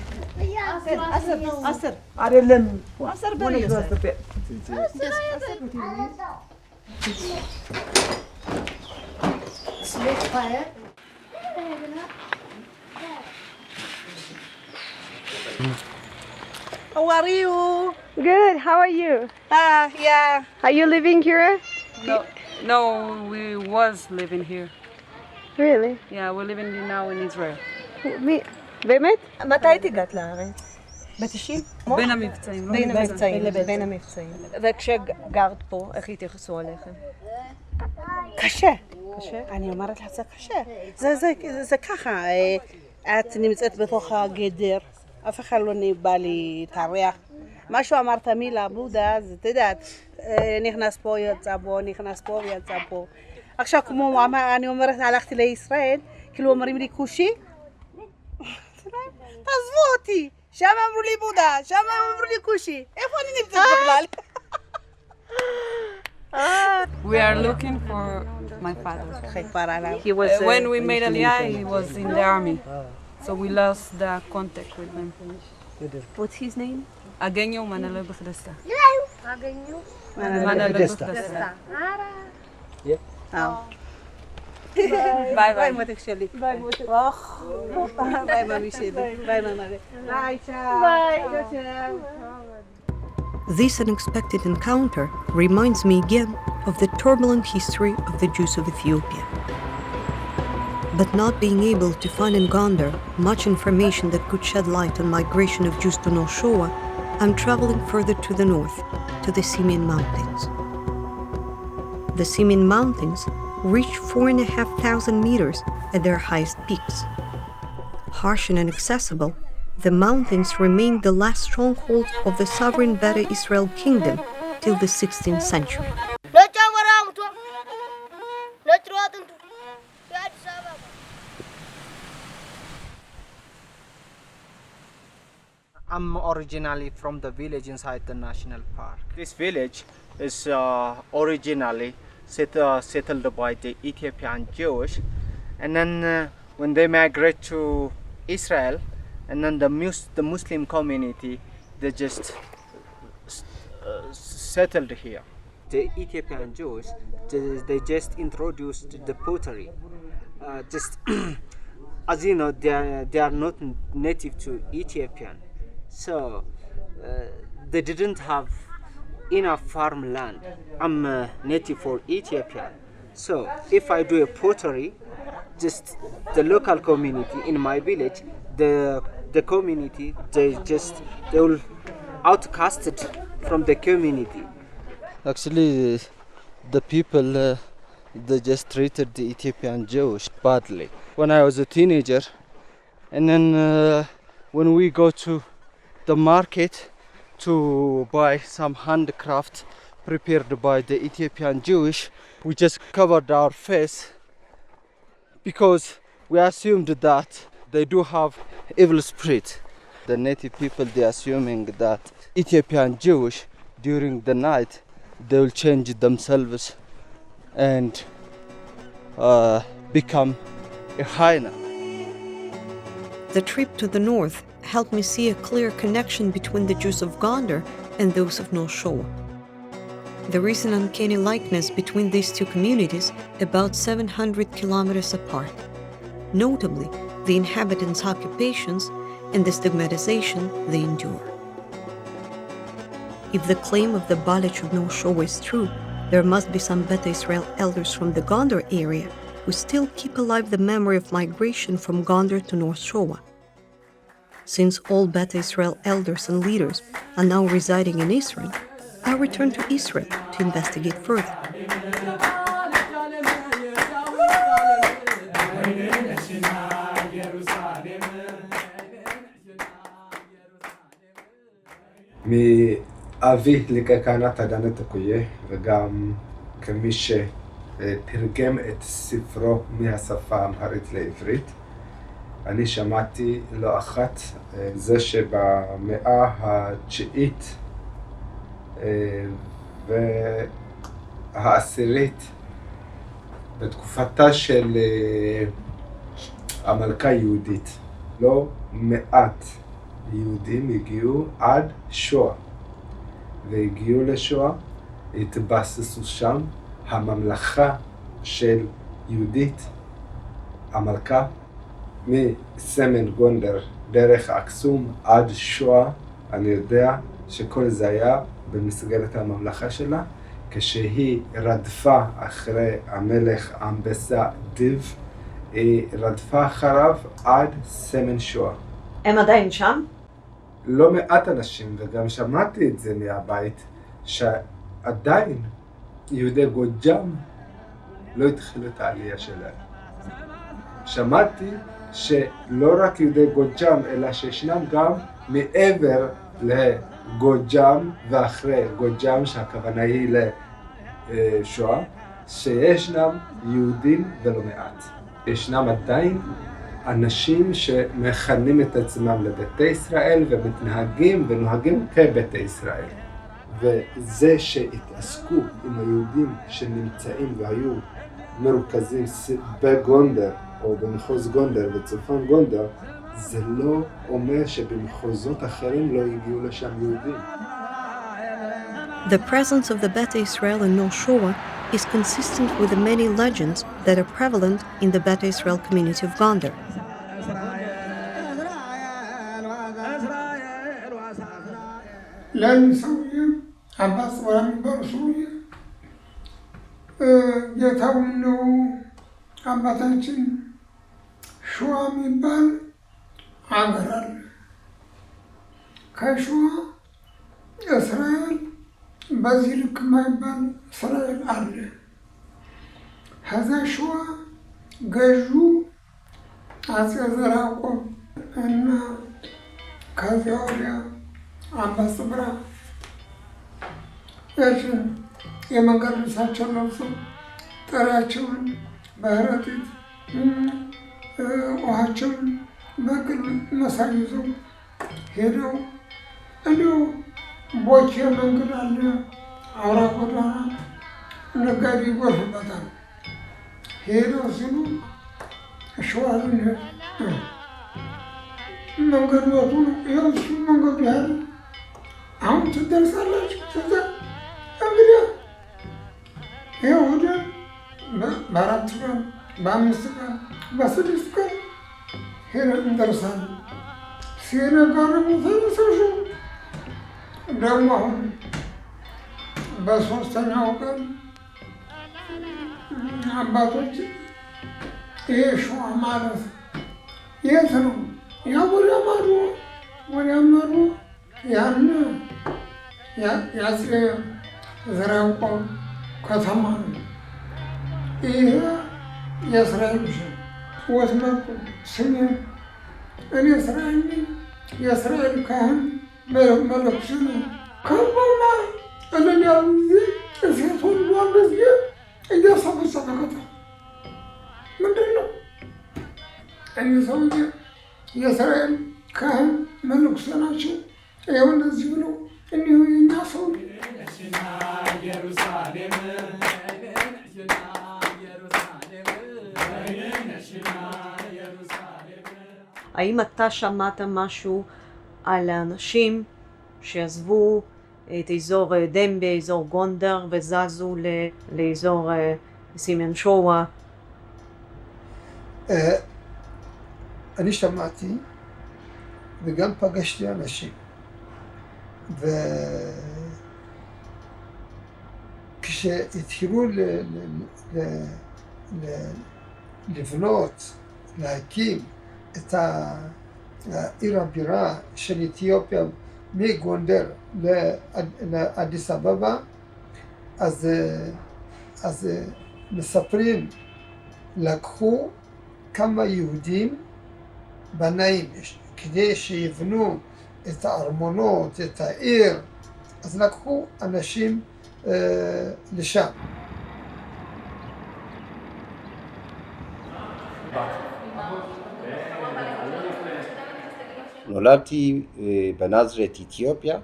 S19: How are you?
S13: Good. How are you?
S19: Yeah.
S13: Are you living here?
S19: No, we was living here.
S13: Really?
S19: Yeah, we're living now in Israel.
S13: באמת?
S10: מתי הגעת לארץ? ב-90?
S19: בין המבצעים.
S10: בין המבצעים. וכשגרת פה, איך התייחסו אליכם?
S19: קשה. אני אומרת לך, זה קשה. זה ככה, את נמצאת בתוך הגדר, אף אחד לא בא להתארח. משהו אמרת מילה, בודה, אז את יודעת, נכנס פה, יצא פה, נכנס פה, יצא פה. עכשיו, כמו אני אומרת, הלכתי לישראל, כאילו אומרים לי כושי, תעזבו אותי, שם אמרו לי בודה, שם אמרו לי כושי, איפה אני נמצאת בכלל? We are looking for my father.
S10: He was,
S19: when we made Aliyah, he was in the army, so we lost the contact with him.
S10: What's his name?
S19: Agenyo Manalo Bukhdasta. ደስታ
S20: Bye bye.
S19: Motek Shelly. Bye Motek. Bye Mami Shelly. Bye Mama. Bye ciao.
S20: Bye.
S1: This unexpected encounter reminds me again of the turbulent history of the Jews of Ethiopia. But not being able to find in Gondar much information that could shed light on migration of Jews to North Showa, I'm traveling further to the north, to the Simeon Mountains. The Simeon Mountains reach 4,500 meters at their highest peaks. Harsh and inaccessible, the mountains remained the last stronghold of the sovereign Beta Israel kingdom till the 16th century.
S21: I'm originally from the village inside the national park. This village is originally settled by the Ethiopian Jewish, and then when they migrate to Israel, and then the Muslim community, they just settled here. The Ethiopian Jews, they just introduced the pottery. Just as you know, they are not native to Ethiopian, so they didn't have enough farmland. I'm native for Ethiopia, so if I do a pottery, just the local community in my village, the community, they will outcasted from the community.
S5: Actually, the people they just treated the Ethiopian Jewish badly. When I was a teenager, and then when we go to the market to buy some handcraft prepared by the Ethiopian Jewish, we just covered our face because we assumed that they do have evil spirit. The native people, they assuming that Ethiopian Jewish during the night they will change themselves and become a hyena.
S1: The trip to the north helped me see a clear connection between the Jews of Gondar and those of North Showa. There is an uncanny likeness between these two communities about 700 kilometers apart. Notably, the inhabitants' occupations and the stigmatization they endure. If the claim of the Bal Ej of North Showa is true, there must be some Beta Israel elders from the Gondar area who still keep alive the memory of migration from Gondar to North Showa. Since all Beta Israel elders and leaders are now residing in Israel, I returned to Israel to investigate further.
S22: מאבי ליק כהנת אדנת תקויה, וגם כמי שתרגם את ספרו מהשפה האמהרית לעברית, אני שמעתי לא אחת זה שבמאה התשיעית והעשירית, בתקופתה של המלכה יהודית, לא מעט יהודים הגיעו עד שואה, והגיעו לשואה, התבססו שם, הממלכה של יהודית, המלכה, מסמן גונדר דרך אקסום עד שואה, אני יודע שכל זה היה במסגרת הממלכה שלה, כשהיא רדפה אחרי המלך אמבסה דיב, היא רדפה אחריו עד סמן שואה.
S10: הם עדיין שם?
S22: לא מעט אנשים, וגם שמעתי את זה מהבית, שעדיין יהודי גוג'אם לא התחילו את העלייה שלהם. שמעתי שלא רק יהודי גוג'אם, אלא שישנם גם מעבר לגוג'אם ואחרי גוג'אם, שהכוונה היא לשואה, שישנם יהודים ולא מעט. ישנם עדיין אנשים שמכנים את עצמם לביתי ישראל ומתנהגים ונוהגים כביתי ישראל. וזה שהתעסקו עם היהודים שנמצאים והיו מרוכזים בגונדר או במחוז גונדר וצפון גונדר, זה לא אומר שבמחוזות אחרים לא הגיעו לשם יהודים.
S1: The presence of the Beta Israel in North Showa is consistent with the many legends that are prevalent in the Beta Israel community of Gondar.
S2: እስራኤል በዚህ ልክ የማይባል እስራኤል አለ። ከዛ ሸዋ ገዡ አፄ ዘርዓ ያዕቆብ እና ከዚያ ወዲያ አምባሰብራ እሺን የመንገድ ልብሳቸውን ለብሰው ጥሬያቸውን በረጢት ውሃቸውን በቅል መሳይ ይዘው ሄደው እንዲሁ ቦቼ መንገድ አለ፣ አውራ ጎዳና ነጋዴ ይጎርፍበታል። ሄደው ሲሉ ሸዋልን መንገድ ወጡ ነው። ይኸው እሱ መንገዱ ያህል አሁን ትደርሳላችሁ። ትዛ እንግዲህ ይኸው ሄደን በ4 ቀን በ5 ቀን በ6 ቀን ሄደን እንደርሳለን። ሲነጋ ደግሞ ተነሳሹ ደግሞ አሁን በ3ኛው ቀን አባቶች ይሄ ሸዋ ማለት የት ነው? ያ ወዲያ ማዶ ያን የአፄ ዘርዓ ያዕቆብ ከተማ ነው። ይሄ የእስራኤል ወስመጡ ስሜ እኔ እስራኤል ነኝ፣ የእስራኤል ካህን መለኩስ ነው። ከቦማ እልን ያሉ ጊዜ እሴት ሁሉ ጊዜ እያሰበሰበ ከታ ምንድን ነው እኚህ ሰውዬ የእስራኤል ካህን መለኩስ ናቸው። ይኸው እንደዚህ ብለው እኒሁ የኛ ሰው
S10: האם אתה שמעת משהו על האנשים שעזבו את אזור דמבה, אזור גונדר, וזזו לאזור סימן שואה?
S2: אני שמעתי וגם פגשתי אנשים, וכשהתחילו לבנות, להקים את העיר הבירה של אתיופיה מגונדר לאדיס אבבה, אז מספרים, לקחו כמה יהודים בנאים כדי שיבנו את הארמונות, את העיר, אז לקחו אנשים לשם.
S20: נולדתי בנזרת אתיופיה,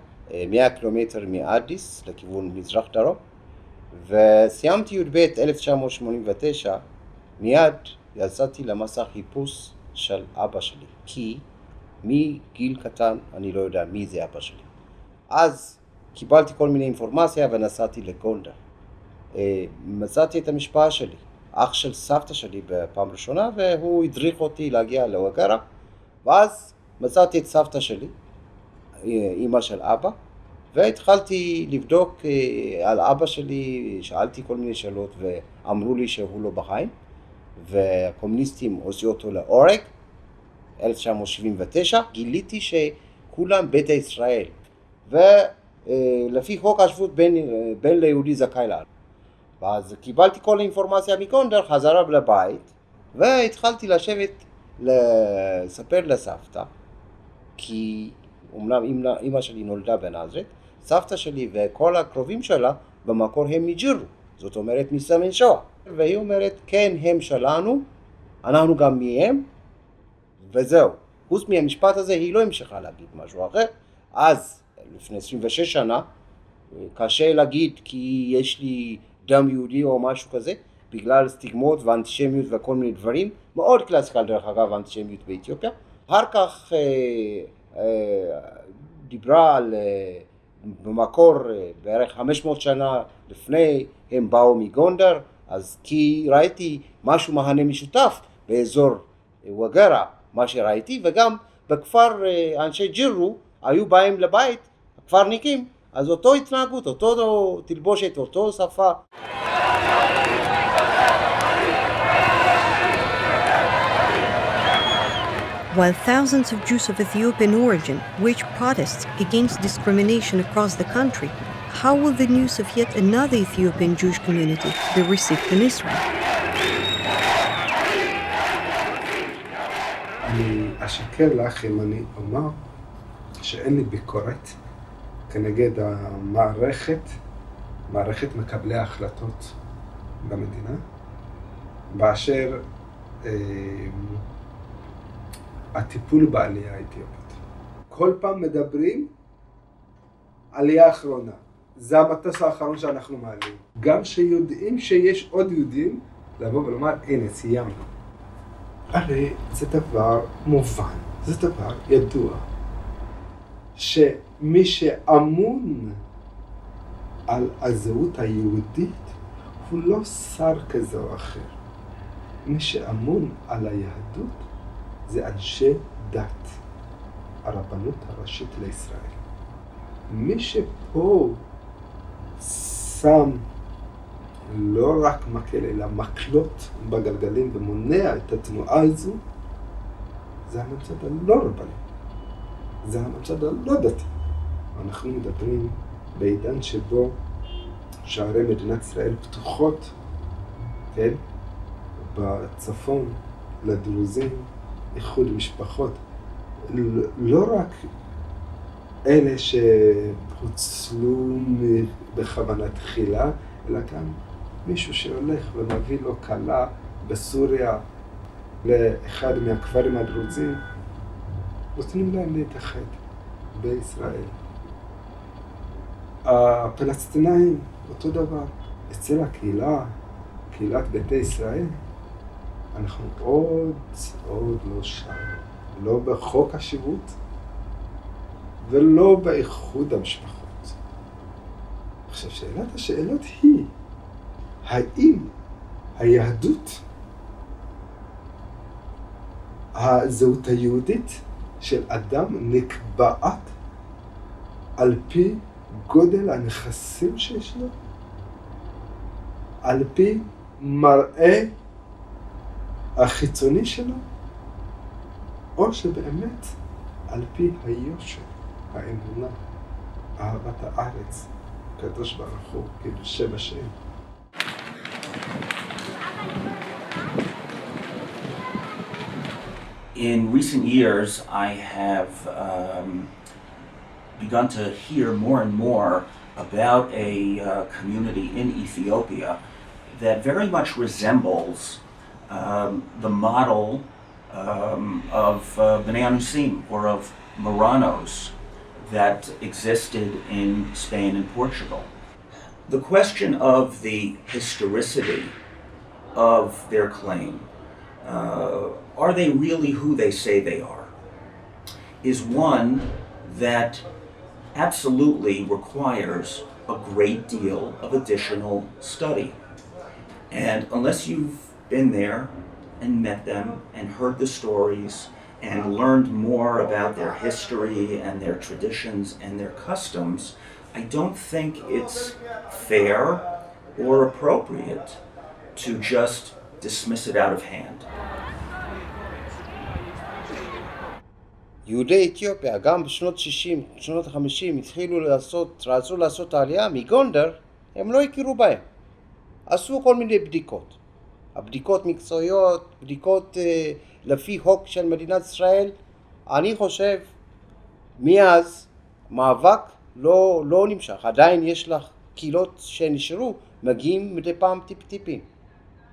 S20: 100 קילומטר מאדיס לכיוון מזרח דרום, וסיימתי י"ב 1989, מיד יצאתי למסע חיפוש של אבא שלי, כי מגיל קטן אני לא יודע מי זה אבא שלי. אז קיבלתי כל מיני אינפורמציה ונסעתי לגונדר. מצאתי את המשפחה שלי, אח של סבתא שלי בפעם ראשונה, והוא הדריך אותי להגיע לווגרה, ואז מצאתי את סבתא שלי, אמא של אבא, והתחלתי לבדוק על אבא שלי, שאלתי כל מיני שאלות ואמרו לי שהוא לא בחיים, והקומוניסטים הוציאו אותו להורג, 1979, גיליתי שכולם ביתא ישראל, ולפי חוק השבות בן ליהודי זכאי לעלות. ואז קיבלתי כל האינפורמציה מגונדר, חזרה לבית, והתחלתי לשבת לספר לסבתא, כי אומנם אמא שלי נולדה בנזרת, סבתא שלי וכל הקרובים שלה במקור הם מג'ירו, זאת אומרת מסמן שואה. והיא אומרת, כן, הם שלנו, אנחנו גם מהם, וזהו. חוץ מהמשפט הזה היא לא המשיכה להגיד משהו אחר. אז, לפני 26 שנה, קשה להגיד כי יש לי דם יהודי או משהו כזה, בגלל סטיגמות ואנטישמיות וכל מיני דברים, מאוד קלאסיקל דרך אגב האנטישמיות באתיופיה. אחר כך דיברה על במקור בערך 500 שנה לפני הם באו מגונדר, אז כי ראיתי משהו מהנה משותף באזור וגרה, מה שראיתי, וגם בכפר אנשי ג'ירו היו באים לבית, הכפרניקים, אז אותו התנהגות, אותו תלבושת, אותו שפה.
S1: While thousands of Jews of Ethiopian origin wage protests against discrimination across the country, how will the news of yet another Ethiopian Jewish community be received in Israel?
S22: אני אשקר לך אם אני אומר שאין לי ביקורת כנגד מערכת מקבלי ההחלטות במדינה, באשר הטיפול בעלייה האתיופית. כל פעם מדברים עלייה האחרונה. זה המטוס האחרון שאנחנו מעלים. גם שיודעים שיש עוד יהודים, לבוא ולומר, הנה, סיימנו. הרי זה דבר מובן, זה דבר ידוע, שמי שאמון על הזהות היהודית הוא לא שר כזה או אחר. מי שאמון על היהדות זה אנשי דת, הרבנות הראשית לישראל. מי שפה שם לא רק מקל, אלא מקלות בגלגלים ומונע את התנועה הזו, זה הממסד הלא רבני, זה הממסד הלא דתי. אנחנו מדברים בעידן שבו שערי מדינת ישראל פתוחות, כן? בצפון לדרוזים, איחוד משפחות, לא רק אלה שהוצלו בכוונה תחילה, אלא גם מישהו שהולך ומביא לו כלה בסוריה לאחד מהכפרים הדרוזים, נותנים להם להתאחד בישראל. הפלסטינאים, אותו דבר. אצל קהילת ביתי ישראל, אנחנו עוד לא שם. לא בחוק השירות ולא באיחוד המשפחות. עכשיו, שאלת השאלות היא, האם היהדות, הזהות היהודית של אדם נקבעת על פי גודל הנכסים שיש לו? על פי מראה החיצוני שלו? או שבאמת על פי היושר, האמונה, אהבת הארץ, קדוש ברוך הוא, קידושי בשם.
S6: In recent years, I have begun to hear more and more about a community in Ethiopia that very much resembles the model of Bnei Anusim or of Marranos that existed in Spain and Portugal. The question of the historicity of their claim, are they really who they say they are, is one that absolutely requires a great deal of additional study. And unless you've been there and met them and heard the stories and learned more about their history and their traditions and their customs, I don't think it's fair or appropriate to just dismiss it out of hand.
S20: יהודי אתיופיה, גם בשנות 60, שנות ה-50, רצו לעשות העלייה מגונדר, הם לא הכירו בהם. עשו כל מיני בדיקות. הבדיקות מקצועיות, בדיקות לפי חוק של מדינת ישראל. אני חושב, מאז מאבק לא נמשך. עדיין יש לך קהילות שנשארו, מגיעים מדי פעם טיפ-טיפים.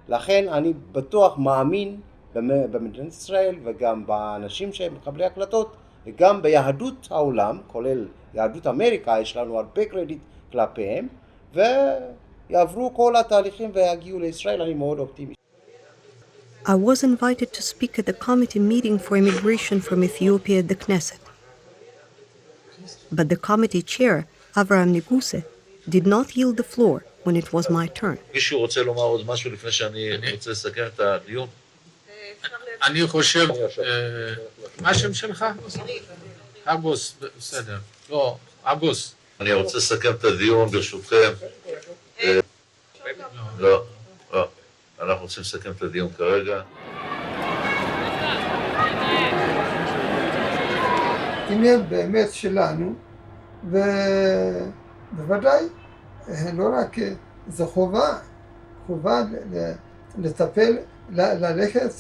S20: לכן אני בטוח מאמין במדינת ישראל וגם באנשים שהם מקבלי הקלטות וגם ביהדות העולם, כולל יהדות אמריקה, יש לנו הרבה קרדיט כלפיהם, ויעברו כל התהליכים ויגיעו לישראל. אני מאוד אופטימי.
S1: I was invited to speak at the committee meeting for immigration from Ethiopia at the Knesset. But the committee chair Avraham Niguse, did not yield the floor when it was my turn.
S7: מישהו רוצה לומר עוד משהו לפני שאני רוצה לסכם את הדיון?
S8: אני חושב, מה השם שלך? אבוס, בסדר. לא, אבוס.
S7: אני רוצה לסכם את הדיון ברשותכם. לא, אנחנו רוצים לסכם את הדיון כרגע.
S2: עניין באמת שלנו, ובוודאי לא רק זו חובה לטפל, ללכת,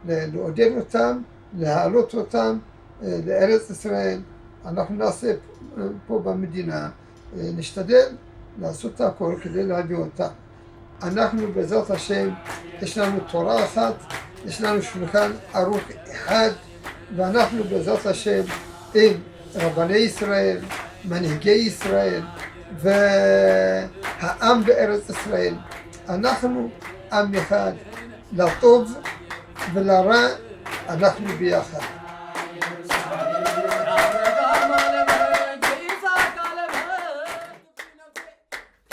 S2: לעודד אותם, להעלות אותם לארץ ישראל. אנחנו נעשה פה במדינה, נשתדל לעשות הכל כדי להביא אותם. אנחנו בעזרת השם, יש לנו תורה אחת, יש לנו שולחן ערוך אחד, ואנחנו בעזרת השם עם רבני ישראל, מנהיגי ישראל והעם בארץ ישראל. אנחנו עם אחד, לטוב ולרע אנחנו ביחד.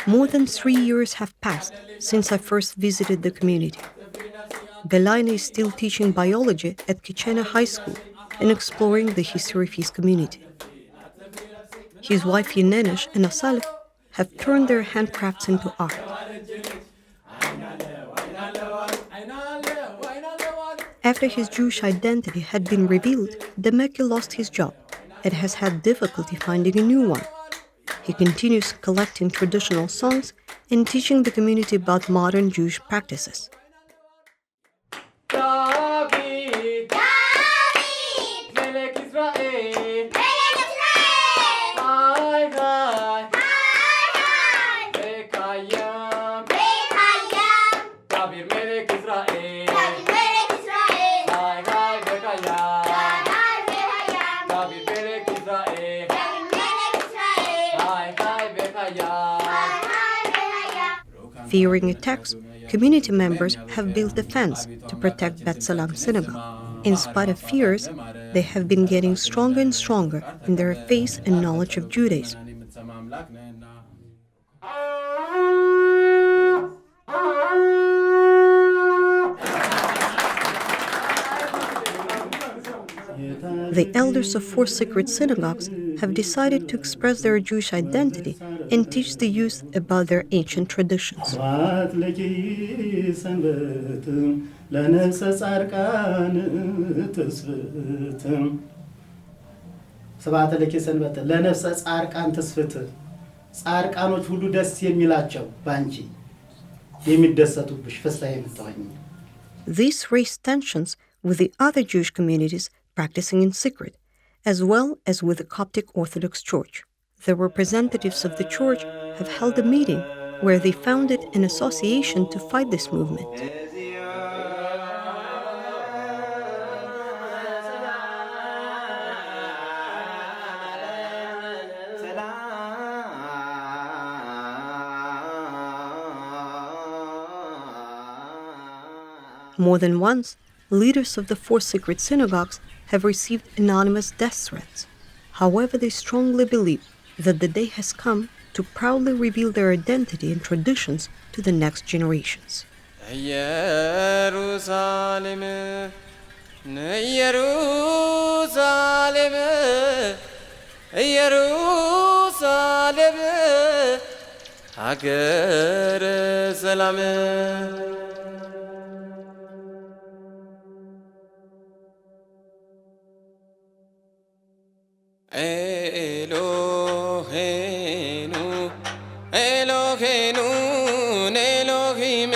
S1: More than 3 years have passed since I first visited the community. Bal Ej is still teaching biology at Kichena High School and exploring the history of his community. His wife Yenenesh and Asalef have turned their handcrafts into art. After his Jewish identity had been revealed, Demeke lost his job and has had difficulty finding a new one. He continues collecting traditional songs and teaching the community about modern Jewish practices. Fearing attacks, community members have built a fence to protect Bet Salam synagogue. In spite of fears, they have been getting stronger and stronger in their faith and knowledge of Judaism. The elders of 4 sacred synagogues have decided to express their Jewish identity and teach the youth about their ancient traditions. This raised tensions with the other Jewish communities practicing in secret, as well as with the Coptic Orthodox Church. The representatives of the church have held a meeting where they founded an association to fight this movement. More than once, leaders of the 4 sacred synagogues have received anonymous death threats. However, they strongly believe that the day has come to proudly reveal their identity and traditions to the next generations.
S23: Eloheinu, Eloheinu, Elohim